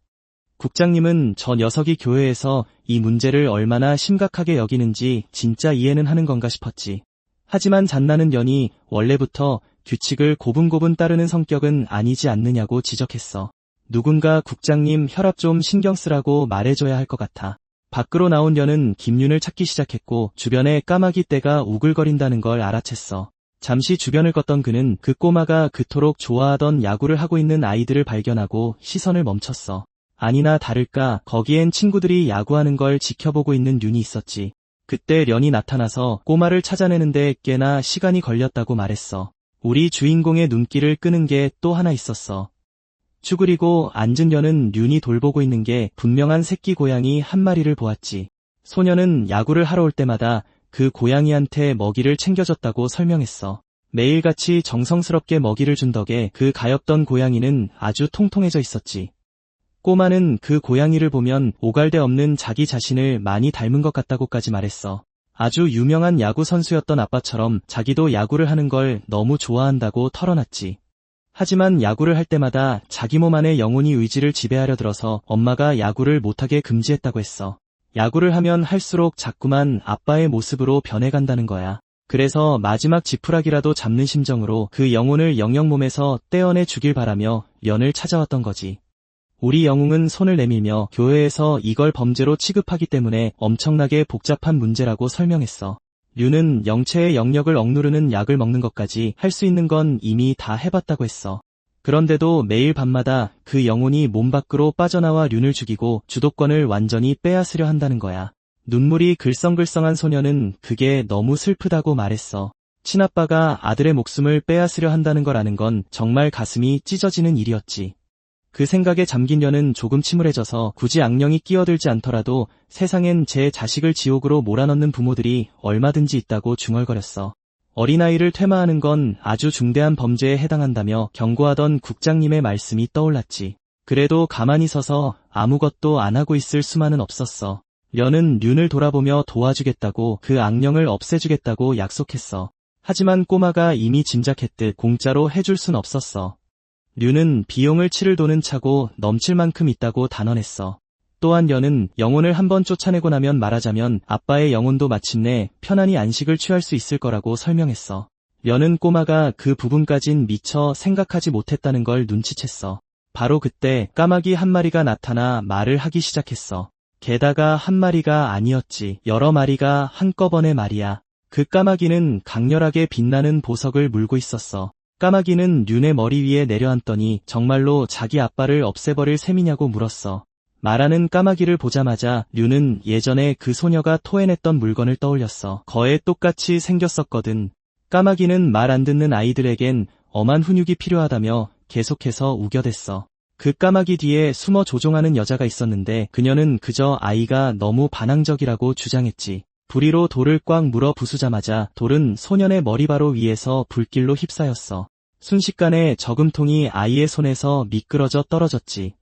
국장님은 저 녀석이 교회에서 이 문제를 얼마나 심각하게 여기는지 진짜 이해는 하는 건가 싶었지. 하지만 잔나는 련이 원래부터 규칙을 고분고분 따르는 성격은 아니지 않느냐고 지적했어. 누군가 국장님 혈압 좀 신경 쓰라고 말해줘야 할 것 같아. 밖으로 나온 련은 김윤을 찾기 시작했고 주변에 까마귀 떼가 우글거린다는 걸 알아챘어. 잠시 주변을 걷던 그는 그 꼬마가 그토록 좋아하던 야구를 하고 있는 아이들을 발견하고 시선을 멈췄어. 아니나 다를까 거기엔 친구들이 야구하는 걸 지켜보고 있는 륜이 있었지. 그때 련이 나타나서 꼬마를 찾아내는데 꽤나 시간이 걸렸다고 말했어. 우리 주인공의 눈길을 끄는 게 또 하나 있었어. 쭈그리고 앉은 련은 륜이 돌보고 있는 게 분명한 새끼 고양이 한 마리를 보았지. 소녀는 야구를 하러 올 때마다 그 고양이한테 먹이를 챙겨줬다고 설명했어. 매일같이 정성스럽게 먹이를 준 덕에 그 가엾던 고양이는 아주 통통해져 있었지. 꼬마는 그 고양이를 보면 오갈데 없는 자기 자신을 많이 닮은 것 같다고까지 말했어. 아주 유명한 야구 선수였던 아빠처럼 자기도 야구를 하는 걸 너무 좋아한다고 털어놨지. 하지만 야구를 할 때마다 자기 몸 안에 영혼이 의지를 지배하려 들어서 엄마가 야구를 못하게 금지했다고 했어. 야구를 하면 할수록 자꾸만 아빠의 모습으로 변해간다는 거야. 그래서 마지막 지푸라기라도 잡는 심정으로 그 영혼을 영영 몸에서 떼어내 주길 바라며 련을 찾아왔던 거지. 우리 영웅은 손을 내밀며 교회에서 이걸 범죄로 취급하기 때문에 엄청나게 복잡한 문제라고 설명했어. 류는 영체의 영역을 억누르는 약을 먹는 것까지 할 수 있는 건 이미 다 해봤다고 했어. 그런데도 매일 밤마다 그 영혼이 몸 밖으로 빠져나와 륜을 죽이고 주도권을 완전히 빼앗으려 한다는 거야. 눈물이 글썽글썽한 소녀는 그게 너무 슬프다고 말했어. 친아빠가 아들의 목숨을 빼앗으려 한다는 걸 아는 건 정말 가슴이 찢어지는 일이었지. 그 생각에 잠긴 련은 조금 침울해져서 굳이 악령이 끼어들지 않더라도 세상엔 제 자식을 지옥으로 몰아넣는 부모들이 얼마든지 있다고 중얼거렸어. 어린아이를 퇴마하는 건 아주 중대한 범죄에 해당한다며 경고하던 국장님의 말씀이 떠올랐지. 그래도 가만히 서서 아무것도 안 하고 있을 수만은 없었어. 련은 륜을 돌아보며 도와주겠다고 그 악령을 없애주겠다고 약속했어. 하지만 꼬마가 이미 짐작했듯 공짜로 해줄 순 없었어. 륜은 비용을 치를 돈은 차고 넘칠 만큼 있다고 단언했어. 또한 련은 영혼을 한번 쫓아내고 나면 말하자면 아빠의 영혼도 마침내 편안히 안식을 취할 수 있을 거라고 설명했어. 려는 꼬마가 그 부분까진 미처 생각하지 못했다는 걸 눈치챘어. 바로 그때 까마귀 한 마리가 나타나 말을 하기 시작했어. 게다가 한 마리가 아니었지. 여러 마리가 한꺼번에 말이야. 그 까마귀는 강렬하게 빛나는 보석을 물고 있었어. 까마귀는 륜의 머리 위에 내려앉더니 정말로 자기 아빠를 없애버릴 셈이냐고 물었어. 말하는 까마귀를 보자마자 륜은 예전에 그 소녀가 토해냈던 물건을 떠올렸어. 거의 똑같이 생겼었거든. 까마귀는 말 안 듣는 아이들에겐 엄한 훈육이 필요하다며 계속해서 우겨댔어. 그 까마귀 뒤에 숨어 조종하는 여자가 있었는데 그녀는 그저 아이가 너무 반항적이라고 주장했지. 부리로 돌을 꽉 물어 부수자마자 돌은 소년의 머리 바로 위에서 불길로 휩싸였어. 순식간에 저금통이 아이의 손에서 미끄러져 떨어졌지.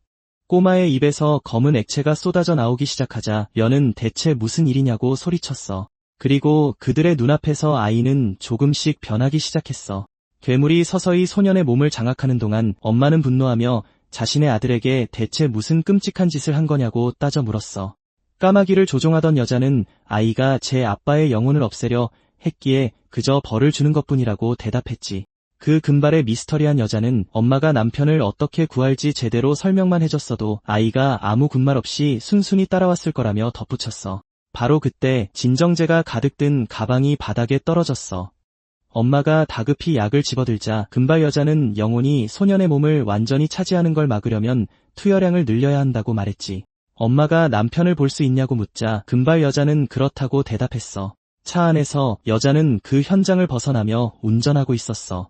꼬마의 입에서 검은 액체가 쏟아져 나오기 시작하자 려는 대체 무슨 일이냐고 소리쳤어. 그리고 그들의 눈앞에서 아이는 조금씩 변하기 시작했어. 괴물이 서서히 소년의 몸을 장악하는 동안 엄마는 분노하며 자신의 아들에게 대체 무슨 끔찍한 짓을 한 거냐고 따져 물었어. 까마귀를 조종하던 여자는 아이가 제 아빠의 영혼을 없애려 했기에 그저 벌을 주는 것뿐이라고 대답했지. 그 금발의 미스터리한 여자는 엄마가 남편을 어떻게 구할지 제대로 설명만 해줬어도 아이가 아무 군말 없이 순순히 따라왔을 거라며 덧붙였어. 바로 그때 진정제가 가득 든 가방이 바닥에 떨어졌어. 엄마가 다급히 약을 집어들자 금발 여자는 영혼이 소년의 몸을 완전히 차지하는 걸 막으려면 투여량을 늘려야 한다고 말했지. 엄마가 남편을 볼 수 있냐고 묻자 금발 여자는 그렇다고 대답했어. 차 안에서 여자는 그 현장을 벗어나며 운전하고 있었어.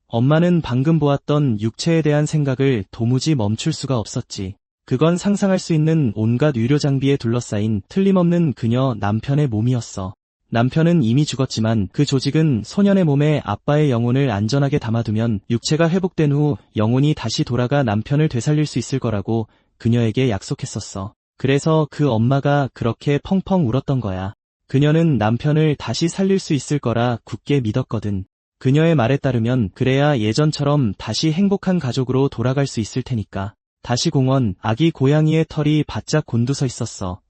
엄마는 방금 보았던 육체에 대한 생각을 도무지 멈출 수가 없었지. 그건 상상할 수 있는 온갖 의료 장비에 둘러싸인 틀림없는 그녀 남편의 몸이었어. 남편은 이미 죽었지만 그 조직은 소년의 몸에 아빠의 영혼을 안전하게 담아두면 육체가 회복된 후 영혼이 다시 돌아가 남편을 되살릴 수 있을 거라고 그녀에게 약속했었어. 그래서 그 엄마가 그렇게 펑펑 울었던 거야. 그녀는 남편을 다시 살릴 수 있을 거라 굳게 믿었거든. 그녀의 말에 따르면 그래야 예전처럼 다시 행복한 가족으로 돌아갈 수 있을 테니까. 다시 공원, 아기 고양이의 털이 바짝 곤두서 있었어.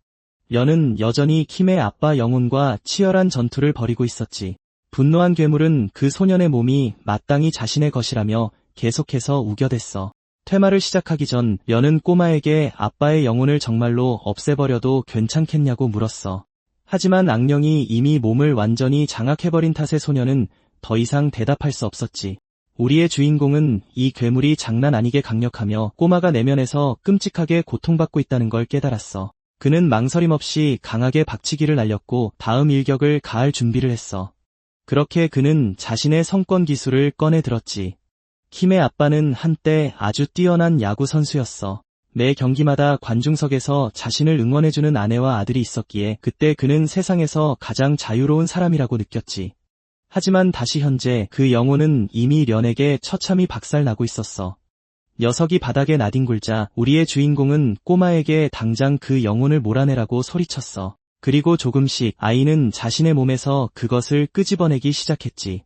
려는 여전히 킴의 아빠 영혼과 치열한 전투를 벌이고 있었지. 분노한 괴물은 그 소년의 몸이 마땅히 자신의 것이라며 계속해서 우겨댔어. 퇴마를 시작하기 전 려는 꼬마에게 아빠의 영혼을 정말로 없애버려도 괜찮겠냐고 물었어. 하지만 악령이 이미 몸을 완전히 장악해버린 탓에 소년은 더 이상 대답할 수 없었지. 우리의 주인공은 이 괴물이 장난 아니게 강력하며 꼬마가 내면에서 끔찍하게 고통받고 있다는 걸 깨달았어. 그는 망설임 없이 강하게 박치기를 날렸고 다음 일격을 가할 준비를 했어. 그렇게 그는 자신의 성권 기술을 꺼내 들었지. 킴의 아빠는 한때 아주 뛰어난 야구 선수였어. 매 경기마다 관중석에서 자신을 응원해주는 아내와 아들이 있었기에 그때 그는 세상에서 가장 자유로운 사람이라고 느꼈지. 하지만 다시 현재 그 영혼은 이미 련에게 처참히 박살나고 있었어. 녀석이 바닥에 나뒹굴자 우리의 주인공은 꼬마에게 당장 그 영혼을 몰아내라고 소리쳤어. 그리고 조금씩 아이는 자신의 몸에서 그것을 끄집어내기 시작했지.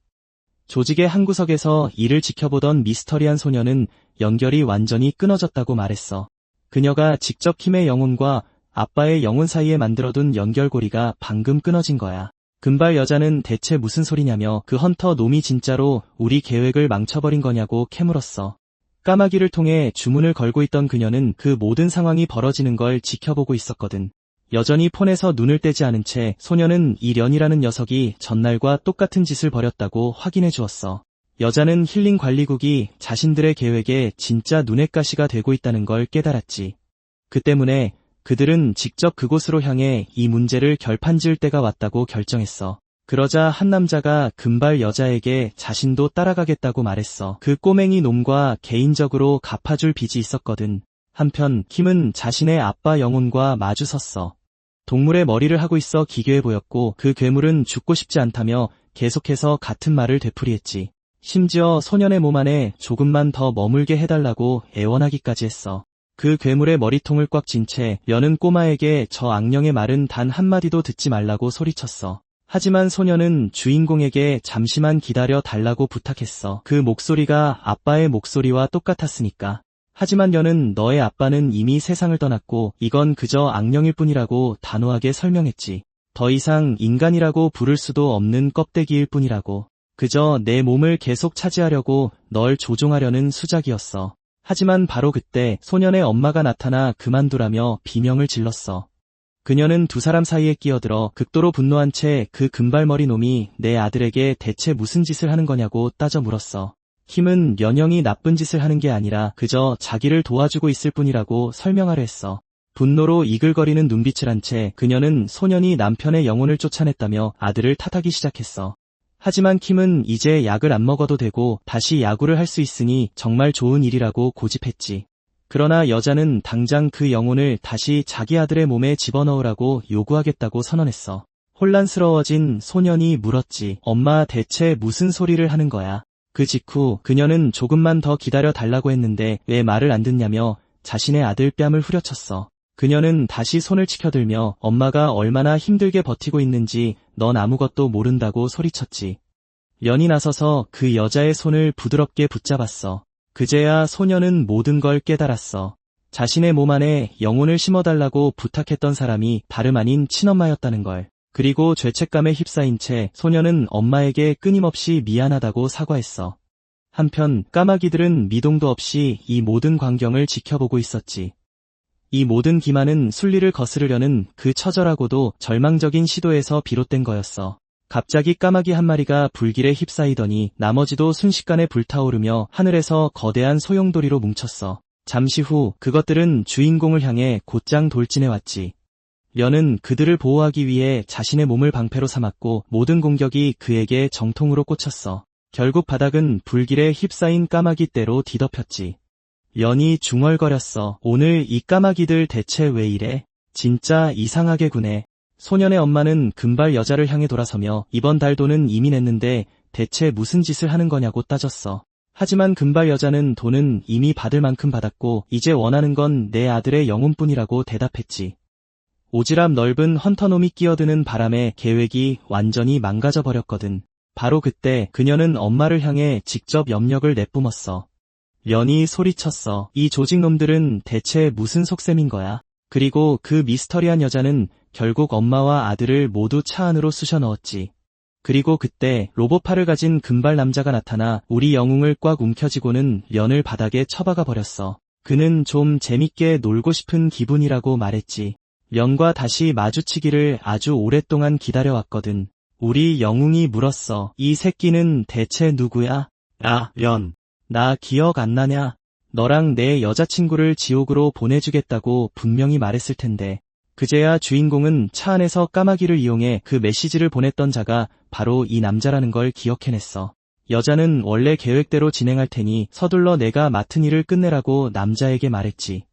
조직의 한 구석에서 이를 지켜보던 미스터리한 소녀는 연결이 완전히 끊어졌다고 말했어. 그녀가 직접 킴의 영혼과 아빠의 영혼 사이에 만들어둔 연결고리가 방금 끊어진 거야. 금발 여자는 대체 무슨 소리냐며 그 헌터 놈이 진짜로 우리 계획을 망쳐버린 거냐고 캐물었어. 까마귀를 통해 주문을 걸고 있던 그녀는 그 모든 상황이 벌어지는 걸 지켜보고 있었거든. 여전히 폰에서 눈을 떼지 않은 채 소녀는 이 련이라는 녀석이 전날과 똑같은 짓을 벌였다고 확인해 주었어. 여자는 힐링 관리국이 자신들의 계획에 진짜 눈엣 가시가 되고 있다는 걸 깨달았지. 그 때문에 그들은 직접 그곳으로 향해 이 문제를 결판지을 때가 왔다고 결정했어. 그러자 한 남자가 금발 여자에게 자신도 따라가겠다고 말했어. 그 꼬맹이 놈과 개인적으로 갚아줄 빚이 있었거든. 한편 킴은 자신의 아빠 영혼과 마주섰어. 동물의 머리를 하고 있어 기괴해 보였고 그 괴물은 죽고 싶지 않다며 계속해서 같은 말을 되풀이했지. 심지어 소년의 몸 안에 조금만 더 머물게 해달라고 애원하기까지 했어. 그 괴물의 머리통을 꽉 쥔 채 련은 꼬마에게 저 악령의 말은 단 한마디도 듣지 말라고 소리쳤어. 하지만 소녀는 주인공에게 잠시만 기다려 달라고 부탁했어. 그 목소리가 아빠의 목소리와 똑같았으니까. 하지만 련은 너의 아빠는 이미 세상을 떠났고 이건 그저 악령일 뿐이라고 단호하게 설명했지. 더 이상 인간이라고 부를 수도 없는 껍데기일 뿐이라고. 그저 내 몸을 계속 차지하려고 널 조종하려는 수작이었어. 하지만 바로 그때 소년의 엄마가 나타나 그만두라며 비명을 질렀어. 그녀는 두 사람 사이에 끼어들어 극도로 분노한 채 그 금발머리 놈이 내 아들에게 대체 무슨 짓을 하는 거냐고 따져 물었어. 킴은 연영이 나쁜 짓을 하는 게 아니라 그저 자기를 도와주고 있을 뿐이라고 설명하려 했어. 분노로 이글거리는 눈빛을 한 채 그녀는 소년이 남편의 영혼을 쫓아냈다며 아들을 탓하기 시작했어. 하지만 킴은 이제 약을 안 먹어도 되고 다시 야구를 할 수 있으니 정말 좋은 일이라고 고집했지. 그러나 여자는 당장 그 영혼을 다시 자기 아들의 몸에 집어넣으라고 요구하겠다고 선언했어. 혼란스러워진 소년이 물었지. 엄마, 대체 무슨 소리를 하는 거야? 그 직후 그녀는 조금만 더 기다려 달라고 했는데 왜 말을 안 듣냐며 자신의 아들 뺨을 후려쳤어. 그녀는 다시 손을 치켜들며 엄마가 얼마나 힘들게 버티고 있는지 넌 아무것도 모른다고 소리쳤지. 연이 나서서 그 여자의 손을 부드럽게 붙잡았어. 그제야 소녀는 모든 걸 깨달았어. 자신의 몸 안에 영혼을 심어달라고 부탁했던 사람이 다름 아닌 친엄마였다는 걸. 그리고 죄책감에 휩싸인 채 소녀는 엄마에게 끊임없이 미안하다고 사과했어. 한편 까마귀들은 미동도 없이 이 모든 광경을 지켜보고 있었지. 이 모든 기만은 순리를 거스르려는 그 처절하고도 절망적인 시도에서 비롯된 거였어. 갑자기 까마귀 한 마리가 불길에 휩싸이더니 나머지도 순식간에 불타오르며 하늘에서 거대한 소용돌이로 뭉쳤어. 잠시 후 그것들은 주인공을 향해 곧장 돌진해왔지. 연은 그들을 보호하기 위해 자신의 몸을 방패로 삼았고 모든 공격이 그에게 정통으로 꽂혔어. 결국 바닥은 불길에 휩싸인 까마귀 떼로 뒤덮였지. 연이 중얼거렸어. 오늘 이 까마귀들 대체 왜 이래? 진짜 이상하게 구네. 소년의 엄마는 금발 여자를 향해 돌아서며 이번 달 돈은 이미 냈는데 대체 무슨 짓을 하는 거냐고 따졌어. 하지만 금발 여자는 돈은 이미 받을 만큼 받았고 이제 원하는 건 내 아들의 영혼뿐이라고 대답했지. 오지랖 넓은 헌터놈이 끼어드는 바람에 계획이 완전히 망가져 버렸거든. 바로 그때 그녀는 엄마를 향해 직접 염력을 내뿜었어. 연이 소리쳤어. 이 조직놈들은 대체 무슨 속셈인 거야? 그리고 그 미스터리한 여자는 결국 엄마와 아들을 모두 차 안으로 쑤셔 넣었지. 그리고 그때 로봇팔을 가진 금발 남자가 나타나 우리 영웅을 꽉 움켜쥐고는 연을 바닥에 처박아 버렸어. 그는 좀 재밌게 놀고 싶은 기분이라고 말했지. 연과 다시 마주치기를 아주 오랫동안 기다려왔거든. 우리 영웅이 물었어. 이 새끼는 대체 누구야? 아, 연. 나 기억 안 나냐? 너랑 내 여자친구를 지옥으로 보내주겠다고 분명히 말했을 텐데. 그제야 주인공은 차 안에서 까마귀를 이용해 그 메시지를 보냈던 자가 바로 이 남자라는 걸 기억해냈어. 여자는 원래 계획대로 진행할 테니 서둘러 내가 맡은 일을 끝내라고 남자에게 말했지.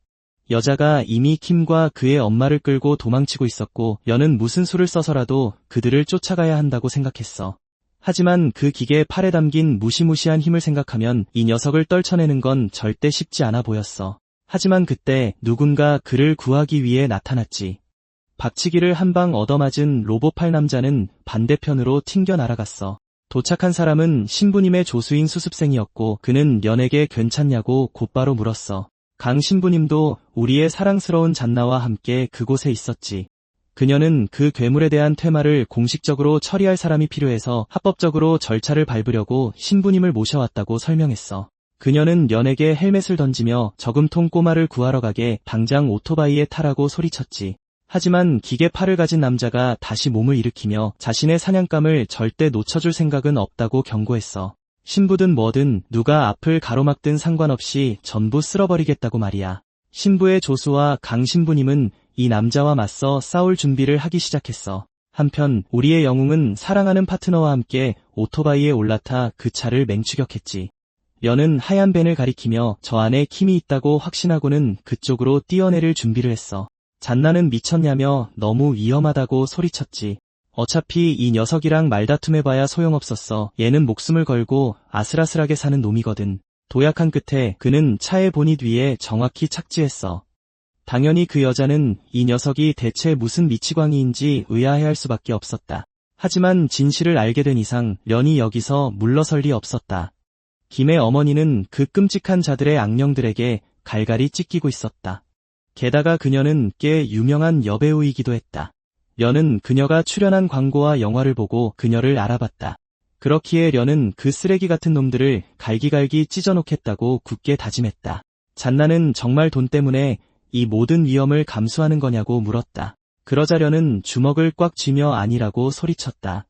여자가 이미 킴과 그의 엄마를 끌고 도망치고 있었고 연은 무슨 수를 써서라도 그들을 쫓아가야 한다고 생각했어. 하지만 그 기계의 팔에 담긴 무시무시한 힘을 생각하면 이 녀석을 떨쳐내는 건 절대 쉽지 않아 보였어. 하지만 그때 누군가 그를 구하기 위해 나타났지. 박치기를 한 방 얻어맞은 로봇팔 남자는 반대편으로 튕겨 날아갔어. 도착한 사람은 신부님의 조수인 수습생이었고 그는 연에게 괜찮냐고 곧바로 물었어. 강 신부님도 우리의 사랑스러운 잔나와 함께 그곳에 있었지. 그녀는 그 괴물에 대한 퇴마를 공식적으로 처리할 사람이 필요해서 합법적으로 절차를 밟으려고 신부님을 모셔왔다고 설명했어. 그녀는 연에게 헬멧을 던지며 저금통 꼬마를 구하러 가게 당장 오토바이에 타라고 소리쳤지. 하지만 기계팔을 가진 남자가 다시 몸을 일으키며 자신의 사냥감을 절대 놓쳐줄 생각은 없다고 경고했어. 신부든 뭐든 누가 앞을 가로막든 상관없이 전부 쓸어버리겠다고 말이야. 신부의 조수와 강 신부님은 이 남자와 맞서 싸울 준비를 하기 시작했어. 한편 우리의 영웅은 사랑하는 파트너와 함께 오토바이에 올라타 그 차를 맹추격했지. 연은 하얀 벤을 가리키며 저 안에 킴이 있다고 확신하고는 그쪽으로 뛰어내릴 준비를 했어. 잔나는 미쳤냐며 너무 위험하다고 소리쳤지. 어차피 이 녀석이랑 말다툼해봐야 소용없었어. 얘는 목숨을 걸고 아슬아슬하게 사는 놈이거든. 도약한 끝에 그는 차의 보닛 위에 정확히 착지했어. 당연히 그 여자는 이 녀석이 대체 무슨 미치광이인지 의아해할 수밖에 없었다. 하지만 진실을 알게 된 이상 연이 여기서 물러설 리 없었다. 김의 어머니는 그 끔찍한 자들의 악령들에게 갈갈이 찢기고 있었다. 게다가 그녀는 꽤 유명한 여배우이기도 했다. 연은 그녀가 출연한 광고와 영화를 보고 그녀를 알아봤다. 그렇기에 련은 그 쓰레기 같은 놈들을 갈기갈기 찢어놓겠다고 굳게 다짐했다. 잔나는 정말 돈 때문에 이 모든 위험을 감수하는 거냐고 물었다. 그러자 련은 주먹을 꽉 쥐며 아니라고 소리쳤다.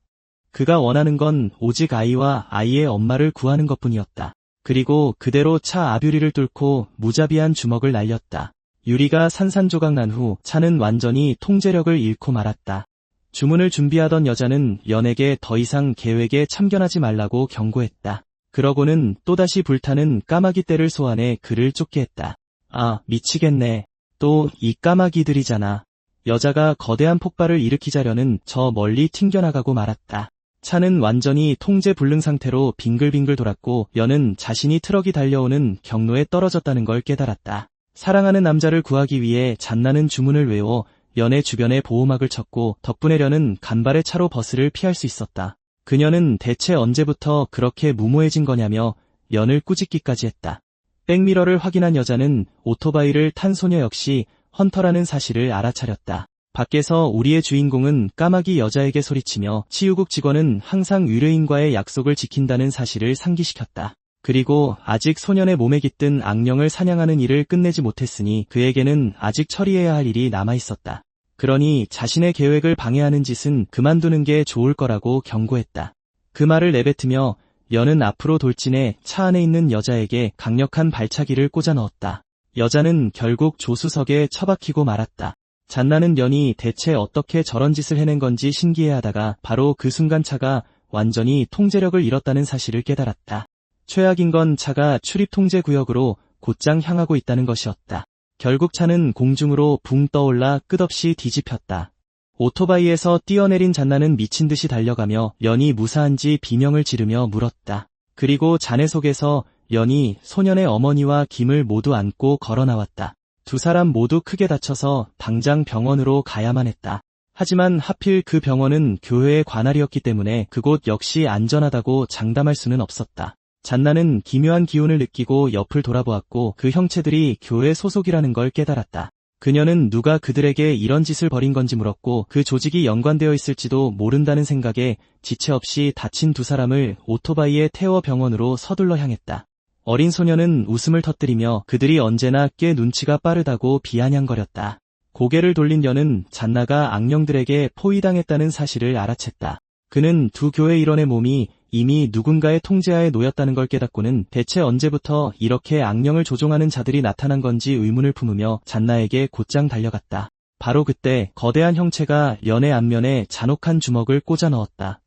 그가 원하는 건 오직 아이와 아이의 엄마를 구하는 것뿐이었다. 그리고 그대로 차 앞유리를 뚫고 무자비한 주먹을 날렸다. 유리가 산산조각 난 후 차는 완전히 통제력을 잃고 말았다. 주문을 준비하던 여자는 련에게 더 이상 계획에 참견하지 말라고 경고했다. 그러고는 또다시 불타는 까마귀 떼를 소환해 그를 쫓게 했다. 아, 미치겠네. 또 이 까마귀들이잖아. 여자가 거대한 폭발을 일으키자려는 저 멀리 튕겨나가고 말았다. 차는 완전히 통제 불능 상태로 빙글빙글 돌았고 련은 자신이 트럭이 달려오는 경로에 떨어졌다는 걸 깨달았다. 사랑하는 남자를 구하기 위해 잔나는 주문을 외워 련의 주변에 보호막을 쳤고 덕분에 련은 간발의 차로 버스를 피할 수 있었다. 그녀는 대체 언제부터 그렇게 무모해진 거냐며 련을 꾸짖기까지 했다. 백미러를 확인한 여자는 오토바이를 탄 소녀 역시 헌터라는 사실을 알아차렸다. 밖에서 우리의 주인공은 까마귀 여자에게 소리치며 치유국 직원은 항상 의뢰인과의 약속을 지킨다는 사실을 상기시켰다. 그리고 아직 소년의 몸에 깃든 악령을 사냥하는 일을 끝내지 못했으니 그에게는 아직 처리해야 할 일이 남아있었다. 그러니 자신의 계획을 방해하는 짓은 그만두는 게 좋을 거라고 경고했다. 그 말을 내뱉으며 련은 앞으로 돌진해 차 안에 있는 여자에게 강력한 발차기를 꽂아 넣었다. 여자는 결국 조수석에 처박히고 말았다. 잔나는 련이 대체 어떻게 저런 짓을 해낸 건지 신기해하다가 바로 그 순간 차가 완전히 통제력을 잃었다는 사실을 깨달았다. 최악인 건 차가 출입 통제 구역으로 곧장 향하고 있다는 것이었다. 결국 차는 공중으로 붕 떠올라 끝없이 뒤집혔다. 오토바이에서 뛰어내린 잔나는 미친 듯이 달려가며 련이 무사한지 비명을 지르며 물었다. 그리고 잔해 속에서 련이 소년의 어머니와 김을 모두 안고 걸어 나왔다. 두 사람 모두 크게 다쳐서 당장 병원으로 가야만 했다. 하지만 하필 그 병원은 교회의 관할이었기 때문에 그곳 역시 안전하다고 장담할 수는 없었다. 잔나는 기묘한 기운을 느끼고 옆을 돌아보았고 그 형체들이 교회 소속이라는 걸 깨달았다. 그녀는 누가 그들에게 이런 짓을 벌인 건지 물었고 그 조직이 연관되어 있을지도 모른다는 생각에 지체 없이 다친 두 사람을 오토바이에 태워 병원으로 서둘러 향했다. 어린 소녀는 웃음을 터뜨리며 그들이 언제나 꽤 눈치가 빠르다고 비아냥거렸다. 고개를 돌린 련은 잔나가 악령들에게 포위당했다는 사실을 알아챘다. 그는 두 교회 일원의 몸이 이미 누군가의 통제하에 놓였다는 걸 깨닫고는 대체 언제부터 이렇게 악령을 조종하는 자들이 나타난 건지 의문을 품으며 잔나에게 곧장 달려갔다. 바로 그때 거대한 형체가 련의 안면에 잔혹한 주먹을 꽂아 넣었다.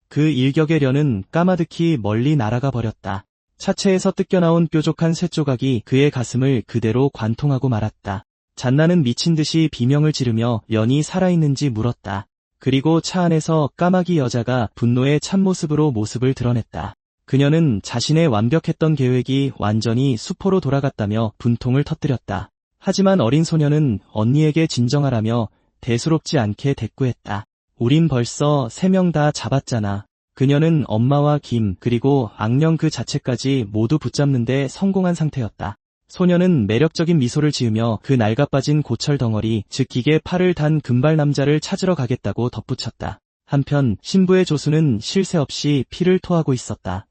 그 일격에 련은 까마득히 멀리 날아가 버렸다. 차체에서 뜯겨나온 뾰족한 쇳조각이 그의 가슴을 그대로 관통하고 말았다. 잔나는 미친 듯이 비명을 지르며 련이 살아있는지 물었다. 그리고 차 안에서 까마귀 여자가 분노의 참모습으로 모습을 드러냈다. 그녀는 자신의 완벽했던 계획이 완전히 수포로 돌아갔다며 분통을 터뜨렸다. 하지만 어린 소녀는 언니에게 진정하라며 대수롭지 않게 대꾸했다. 우린 벌써 3명 다 잡았잖아. 그녀는 엄마와 김 그리고 악령 그 자체까지 모두 붙잡는 데 성공한 상태였다. 소녀는 매력적인 미소를 지으며 그 낡아빠진 고철 덩어리, 즉 기계 팔을 단 금발 남자를 찾으러 가겠다고 덧붙였다. 한편 신부의 조수는 쉴 새 없이 피를 토하고 있었다.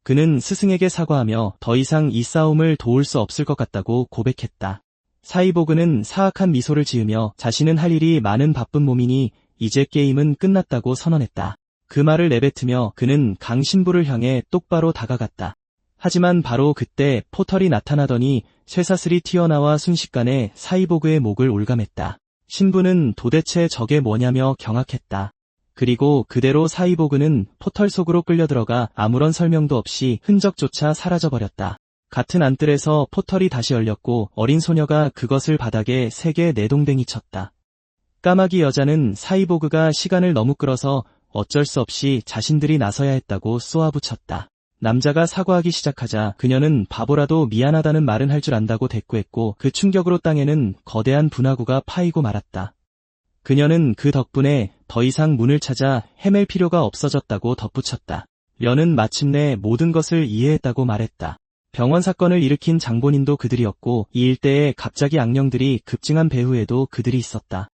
그는 스승에게 사과하며 더 이상 이 싸움을 도울 수 없을 것 같다고 고백했다. 사이보그는 사악한 미소를 지으며 자신은 할 일이 많은 바쁜 몸이니 이제 게임은 끝났다고 선언했다. 그 말을 내뱉으며 그는 강 신부를 향해 똑바로 다가갔다. 하지만 바로 그때 포털이 나타나더니 쇠사슬이 튀어나와 순식간에 사이보그의 목을 올감했다. 신부는 도대체 저게 뭐냐며 경악했다. 그리고 그대로 사이보그는 포털 속으로 끌려들어가 아무런 설명도 없이 흔적조차 사라져버렸다. 같은 안뜰에서 포털이 다시 열렸고 어린 소녀가 그것을 바닥에 세게 내동댕이 쳤다. 까마귀 여자는 사이보그가 시간을 너무 끌어서 어쩔 수 없이 자신들이 나서야 했다고 쏘아붙였다. 남자가 사과하기 시작하자 그녀는 바보라도 미안하다는 말은 할 줄 안다고 대꾸했고 그 충격으로 땅에는 거대한 분화구가 파이고 말았다. 그녀는 그 덕분에 더 이상 문을 찾아 헤맬 필요가 없어졌다고 덧붙였다. 련은 마침내 모든 것을 이해했다고 말했다. 병원 사건을 일으킨 장본인도 그들이었고 이 일대에 갑자기 악령들이 급증한 배후에도 그들이 있었다.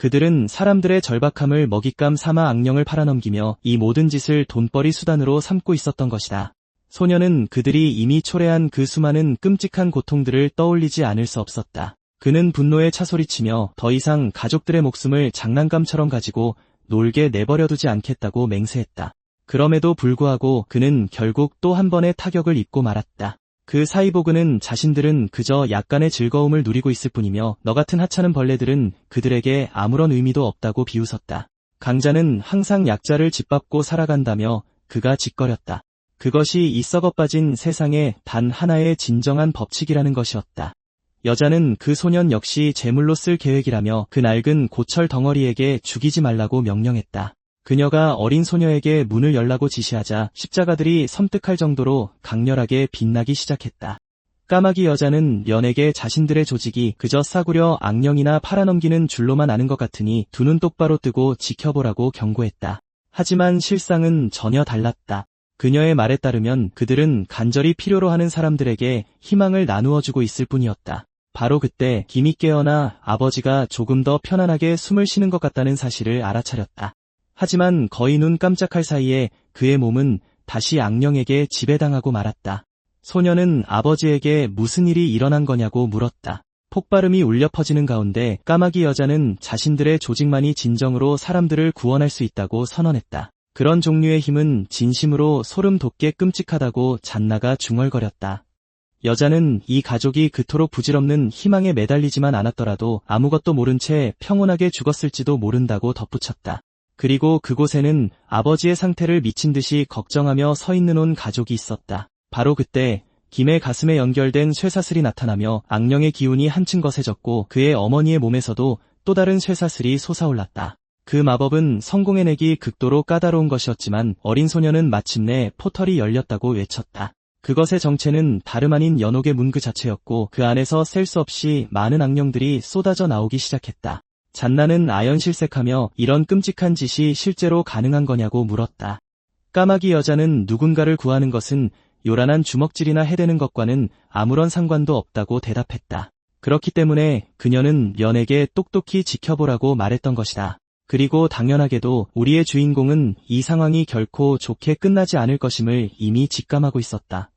그들은 사람들의 절박함을 먹잇감 삼아 악령을 팔아넘기며 이 모든 짓을 돈벌이 수단으로 삼고 있었던 것이다. 소녀는 그들이 이미 초래한 그 수많은 끔찍한 고통들을 떠올리지 않을 수 없었다. 그는 분노에 차소리치며 더 이상 가족들의 목숨을 장난감처럼 가지고 놀게 내버려두지 않겠다고 맹세했다. 그럼에도 불구하고 그는 결국 또 한 번의 타격을 입고 말았다. 그 사이보그는 자신들은 그저 약간의 즐거움을 누리고 있을 뿐이며 너 같은 하찮은 벌레들은 그들에게 아무런 의미도 없다고 비웃었다. 강자는 항상 약자를 짓밟고 살아간다며 그가 짓거렸다. 그것이 이 썩어빠진 세상에 단 하나의 진정한 법칙이라는 것이었다. 여자는 그 소년 역시 제물로 쓸 계획이라며 그 낡은 고철 덩어리에게 죽이지 말라고 명령했다. 그녀가 어린 소녀에게 문을 열라고 지시하자 십자가들이 섬뜩할 정도로 강렬하게 빛나기 시작했다. 까마귀 여자는 연에게 자신들의 조직이 그저 싸구려 악령이나 팔아넘기는 줄로만 아는 것 같으니 두 눈 똑바로 뜨고 지켜보라고 경고했다. 하지만 실상은 전혀 달랐다. 그녀의 말에 따르면 그들은 간절히 필요로 하는 사람들에게 희망을 나누어주고 있을 뿐이었다. 바로 그때 김이 깨어나 아버지가 조금 더 편안하게 숨을 쉬는 것 같다는 사실을 알아차렸다. 하지만 거의 눈 깜짝할 사이에 그의 몸은 다시 악령에게 지배당하고 말았다. 소녀는 아버지에게 무슨 일이 일어난 거냐고 물었다. 폭발음이 울려 퍼지는 가운데 까마귀 여자는 자신들의 조직만이 진정으로 사람들을 구원할 수 있다고 선언했다. 그런 종류의 힘은 진심으로 소름 돋게 끔찍하다고 잔나가 중얼거렸다. 여자는 이 가족이 그토록 부질없는 희망에 매달리지만 않았더라도 아무것도 모른 채 평온하게 죽었을지도 모른다고 덧붙였다. 그리고 그곳에는 아버지의 상태를 미친 듯이 걱정하며 서 있는 온 가족이 있었다. 바로 그때 김의 가슴에 연결된 쇠사슬이 나타나며 악령의 기운이 한층 거세졌고 그의 어머니의 몸에서도 또 다른 쇠사슬이 솟아올랐다. 그 마법은 성공해내기 극도로 까다로운 것이었지만 어린 소녀는 마침내 포털이 열렸다고 외쳤다. 그것의 정체는 다름 아닌 연옥의 문 그 자체였고 그 안에서 셀 수 없이 많은 악령들이 쏟아져 나오기 시작했다. 잔나는 아연실색하며 이런 끔찍한 짓이 실제로 가능한 거냐고 물었다. 까마귀 여자는 누군가를 구하는 것은 요란한 주먹질이나 해대는 것과는 아무런 상관도 없다고 대답했다. 그렇기 때문에 그녀는 연에게 똑똑히 지켜보라고 말했던 것이다. 그리고 당연하게도 우리의 주인공은 이 상황이 결코 좋게 끝나지 않을 것임을 이미 직감하고 있었다.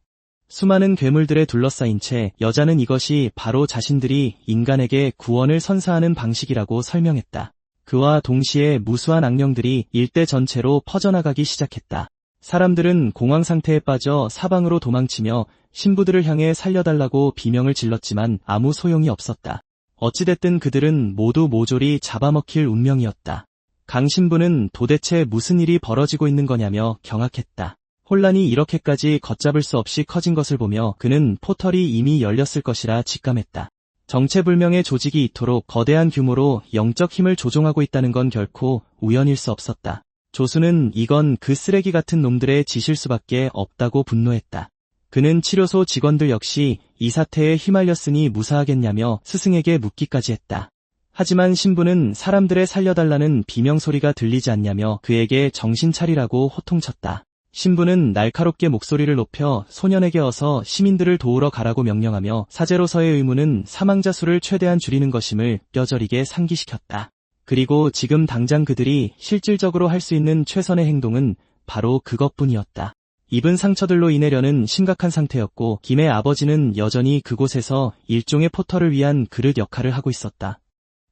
수많은 괴물들에 둘러싸인 채 여자는 이것이 바로 자신들이 인간에게 구원을 선사하는 방식이라고 설명했다. 그와 동시에 무수한 악령들이 일대 전체로 퍼져나가기 시작했다. 사람들은 공황 상태에 빠져 사방으로 도망치며 신부들을 향해 살려달라고 비명을 질렀지만 아무 소용이 없었다. 어찌됐든 그들은 모두 모조리 잡아먹힐 운명이었다. 강 신부는 도대체 무슨 일이 벌어지고 있는 거냐며 경악했다. 혼란이 이렇게까지 걷잡을 수 없이 커진 것을 보며 그는 포털이 이미 열렸을 것이라 직감했다. 정체불명의 조직이 이토록 거대한 규모로 영적 힘을 조종하고 있다는 건 결코 우연일 수 없었다. 조수는 이건 그 쓰레기 같은 놈들의 짓일 수밖에 없다고 분노했다. 그는 치료소 직원들 역시 이 사태에 휘말렸으니 무사하겠냐며 스승에게 묻기까지 했다. 하지만 신부는 사람들의 살려달라는 비명소리가 들리지 않냐며 그에게 정신 차리라고 호통쳤다. 신부는 날카롭게 목소리를 높여 소년에게 어서 시민들을 도우러 가라고 명령하며 사제로서의 의무는 사망자 수를 최대한 줄이는 것임을 뼈저리게 상기시켰다. 그리고 지금 당장 그들이 실질적으로 할 수 있는 최선의 행동은 바로 그것뿐이었다. 입은 상처들로 인해 려는 심각한 상태였고 김의 아버지는 여전히 그곳에서 일종의 포털을 위한 그릇 역할을 하고 있었다.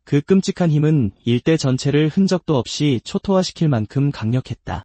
그 끔찍한 힘은 일대 전체를 흔적도 없이 초토화시킬 만큼 강력했다.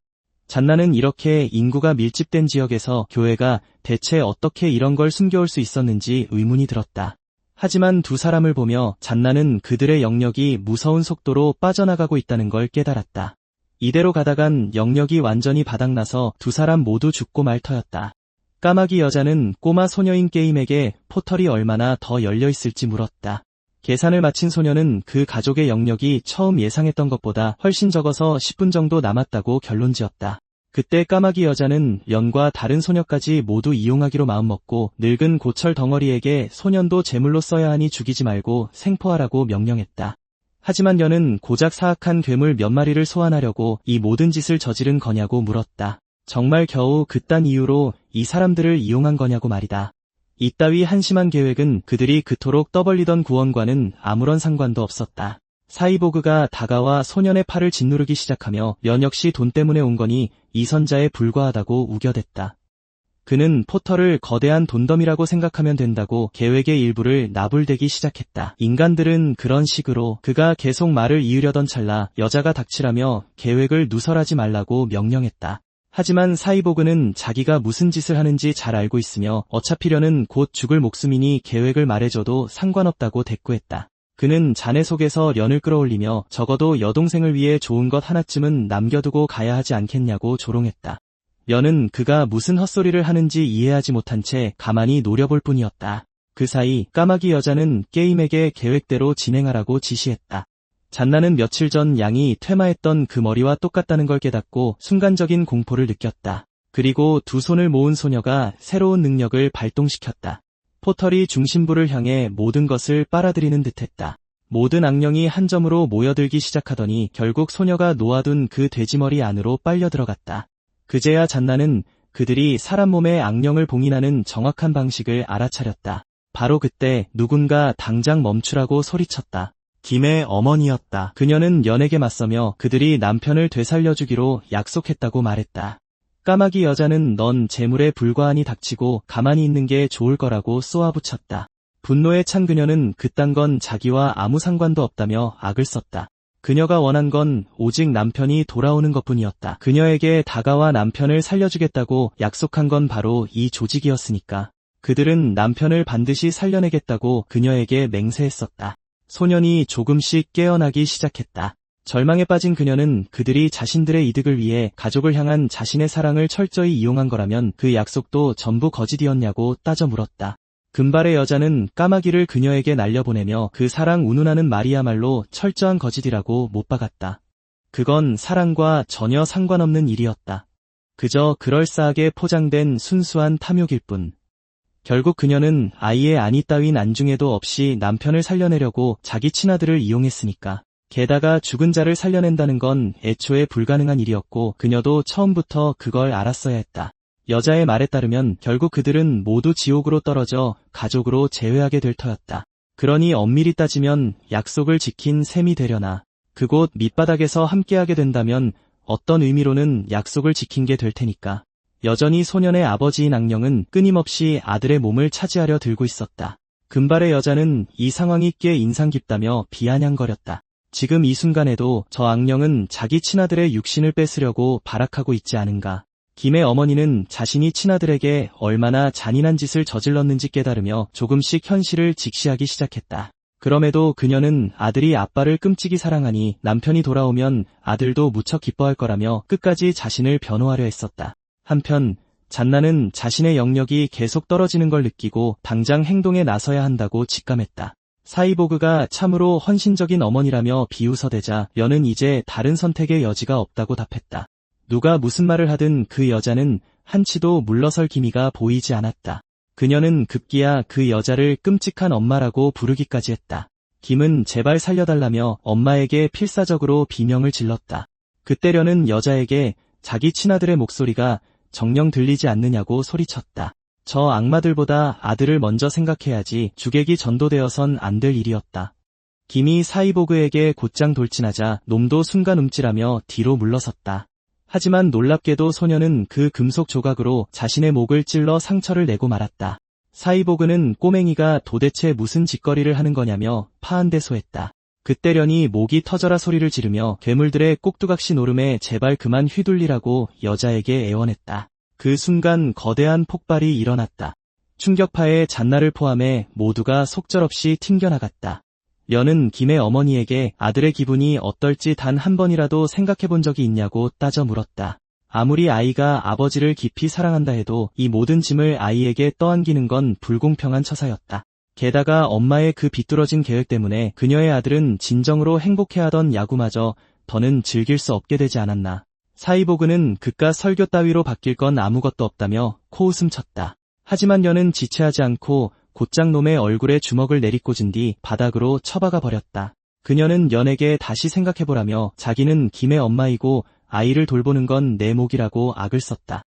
잔나는 이렇게 인구가 밀집된 지역에서 교회가 대체 어떻게 이런 걸 숨겨올 수 있었는지 의문이 들었다. 하지만 두 사람을 보며 잔나는 그들의 영역이 무서운 속도로 빠져나가고 있다는 걸 깨달았다. 이대로 가다간 영역이 완전히 바닥나서 두 사람 모두 죽고 말 터였다. 까마귀 여자는 꼬마 소녀인 게임에게 포털이 얼마나 더 열려있을지 물었다. 계산을 마친 소녀는 그 가족의 영역이 처음 예상했던 것보다 훨씬 적어서 10분 정도 남았다고 결론지었다. 그때 까마귀 여자는 연과 다른 소녀까지 모두 이용하기로 마음먹고 늙은 고철 덩어리에게 소년도 제물로 써야 하니 죽이지 말고 생포하라고 명령했다. 하지만 연은 고작 사악한 괴물 몇 마리를 소환하려고 이 모든 짓을 저지른 거냐고 물었다. 정말 겨우 그딴 이유로 이 사람들을 이용한 거냐고 말이다. 이따위 한심한 계획은 그들이 그토록 떠벌리던 구원과는 아무런 상관도 없었다. 사이보그가 다가와 소년의 팔을 짓누르기 시작하며 연 역시 돈 때문에 온 거니 이선자에 불과하다고 우겨댔다. 그는 포터를 거대한 돈더미라고 생각하면 된다고 계획의 일부를 나불대기 시작했다. 인간들은 그런 식으로 그가 계속 말을 이으려던 찰나 여자가 닥치라며 계획을 누설하지 말라고 명령했다. 하지만 사이보그는 자기가 무슨 짓을 하는지 잘 알고 있으며 어차피 려는 곧 죽을 목숨이니 계획을 말해줘도 상관없다고 대꾸했다. 그는 자네 속에서 련을 끌어올리며 적어도 여동생을 위해 좋은 것 하나쯤은 남겨두고 가야 하지 않겠냐고 조롱했다. 련은 그가 무슨 헛소리를 하는지 이해하지 못한 채 가만히 노려볼 뿐이었다. 그 사이 까마귀 여자는 게임에게 계획대로 진행하라고 지시했다. 잔나는 며칠 전 양이 퇴마했던 그 머리와 똑같다는 걸 깨닫고 순간적인 공포를 느꼈다. 그리고 두 손을 모은 소녀가 새로운 능력을 발동시켰다. 포털이 중심부를 향해 모든 것을 빨아들이는 듯했다. 모든 악령이 한 점으로 모여들기 시작하더니 결국 소녀가 놓아둔 그 돼지머리 안으로 빨려 들어갔다. 그제야 잔나는 그들이 사람 몸에 악령을 봉인하는 정확한 방식을 알아차렸다. 바로 그때 누군가 당장 멈추라고 소리쳤다. 김의 어머니였다. 그녀는 연에게 맞서며 그들이 남편을 되살려주기로 약속했다고 말했다. 까마귀 여자는 넌 재물에 불과하니 닥치고 가만히 있는 게 좋을 거라고 쏘아붙였다. 분노에 찬 그녀는 그딴 건 자기와 아무 상관도 없다며 악을 썼다. 그녀가 원한 건 오직 남편이 돌아오는 것뿐이었다. 그녀에게 다가와 남편을 살려주겠다고 약속한 건 바로 이 조직이었으니까. 그들은 남편을 반드시 살려내겠다고 그녀에게 맹세했었다. 소년이 조금씩 깨어나기 시작했다. 절망에 빠진 그녀는 그들이 자신들의 이득을 위해 가족을 향한 자신의 사랑을 철저히 이용한 거라면 그 약속도 전부 거짓이었냐고 따져 물었다. 금발의 여자는 까마귀를 그녀에게 날려보내며 그 사랑 운운하는 말이야말로 철저한 거짓이라고 못 박았다. 그건 사랑과 전혀 상관없는 일이었다. 그저 그럴싸하게 포장된 순수한 탐욕일 뿐. 결국 그녀는 아이의 안위 따윈 안중에도 없이 남편을 살려내려고 자기 친아들을 이용했으니까. 게다가 죽은 자를 살려낸다는 건 애초에 불가능한 일이었고 그녀도 처음부터 그걸 알았어야 했다. 여자의 말에 따르면 결국 그들은 모두 지옥으로 떨어져 가족으로 재회하게 될 터였다. 그러니 엄밀히 따지면 약속을 지킨 셈이 되려나. 그곳 밑바닥에서 함께하게 된다면 어떤 의미로는 약속을 지킨 게 될 테니까. 여전히 소년의 아버지인 악령은 끊임없이 아들의 몸을 차지하려 들고 있었다. 금발의 여자는 이 상황이 꽤 인상 깊다며 비아냥거렸다. 지금 이 순간에도 저 악령은 자기 친아들의 육신을 뺏으려고 발악하고 있지 않은가. 김의 어머니는 자신이 친아들에게 얼마나 잔인한 짓을 저질렀는지 깨달으며 조금씩 현실을 직시하기 시작했다. 그럼에도 그녀는 아들이 아빠를 끔찍이 사랑하니 남편이 돌아오면 아들도 무척 기뻐할 거라며 끝까지 자신을 변호하려 했었다. 한편 잔나는 자신의 영역이 계속 떨어지는 걸 느끼고 당장 행동에 나서야 한다고 직감했다. 사이보그가 참으로 헌신적인 어머니라며 비웃어대자 연은 이제 다른 선택의 여지가 없다고 답했다. 누가 무슨 말을 하든 그 여자는 한치도 물러설 기미가 보이지 않았다. 그녀는 급기야 그 여자를 끔찍한 엄마라고 부르기까지 했다. 김은 제발 살려달라며 엄마에게 필사적으로 비명을 질렀다. 그때 려는 여자에게 자기 친아들의 목소리가 정녕 들리지 않느냐고 소리쳤다. 저 악마들보다 아들을 먼저 생각해야지 주객이 전도되어선 안 될 일이었다. 김이 사이보그에게 곧장 돌진하자 놈도 순간 움찔하며 뒤로 물러섰다. 하지만 놀랍게도 소녀는 그 금속 조각으로 자신의 목을 찔러 상처를 내고 말았다. 사이보그는 꼬맹이가 도대체 무슨 짓거리를 하는 거냐며 파한대소했다. 그때 련이 목이 터져라 소리를 지르며 괴물들의 꼭두각시 노름에 제발 그만 휘둘리라고 여자에게 애원했다. 그 순간 거대한 폭발이 일어났다. 충격파에 잔나를 포함해 모두가 속절없이 튕겨나갔다. 련은 김의 어머니에게 아들의 기분이 어떨지 단 한 번이라도 생각해본 적이 있냐고 따져 물었다. 아무리 아이가 아버지를 깊이 사랑한다 해도 이 모든 짐을 아이에게 떠안기는 건 불공평한 처사였다. 게다가 엄마의 그 비뚤어진 계획 때문에 그녀의 아들은 진정으로 행복해하던 야구마저 더는 즐길 수 없게 되지 않았나. 사이보그는 그깟 설교 따위로 바뀔 건 아무것도 없다며 코웃음 쳤다. 하지만 련은 지체하지 않고 곧장 놈의 얼굴에 주먹을 내리꽂은 뒤 바닥으로 처박아 버렸다. 그녀는 련에게 다시 생각해보라며 자기는 김의 엄마이고 아이를 돌보는 건 내 몫이라고 악을 썼다.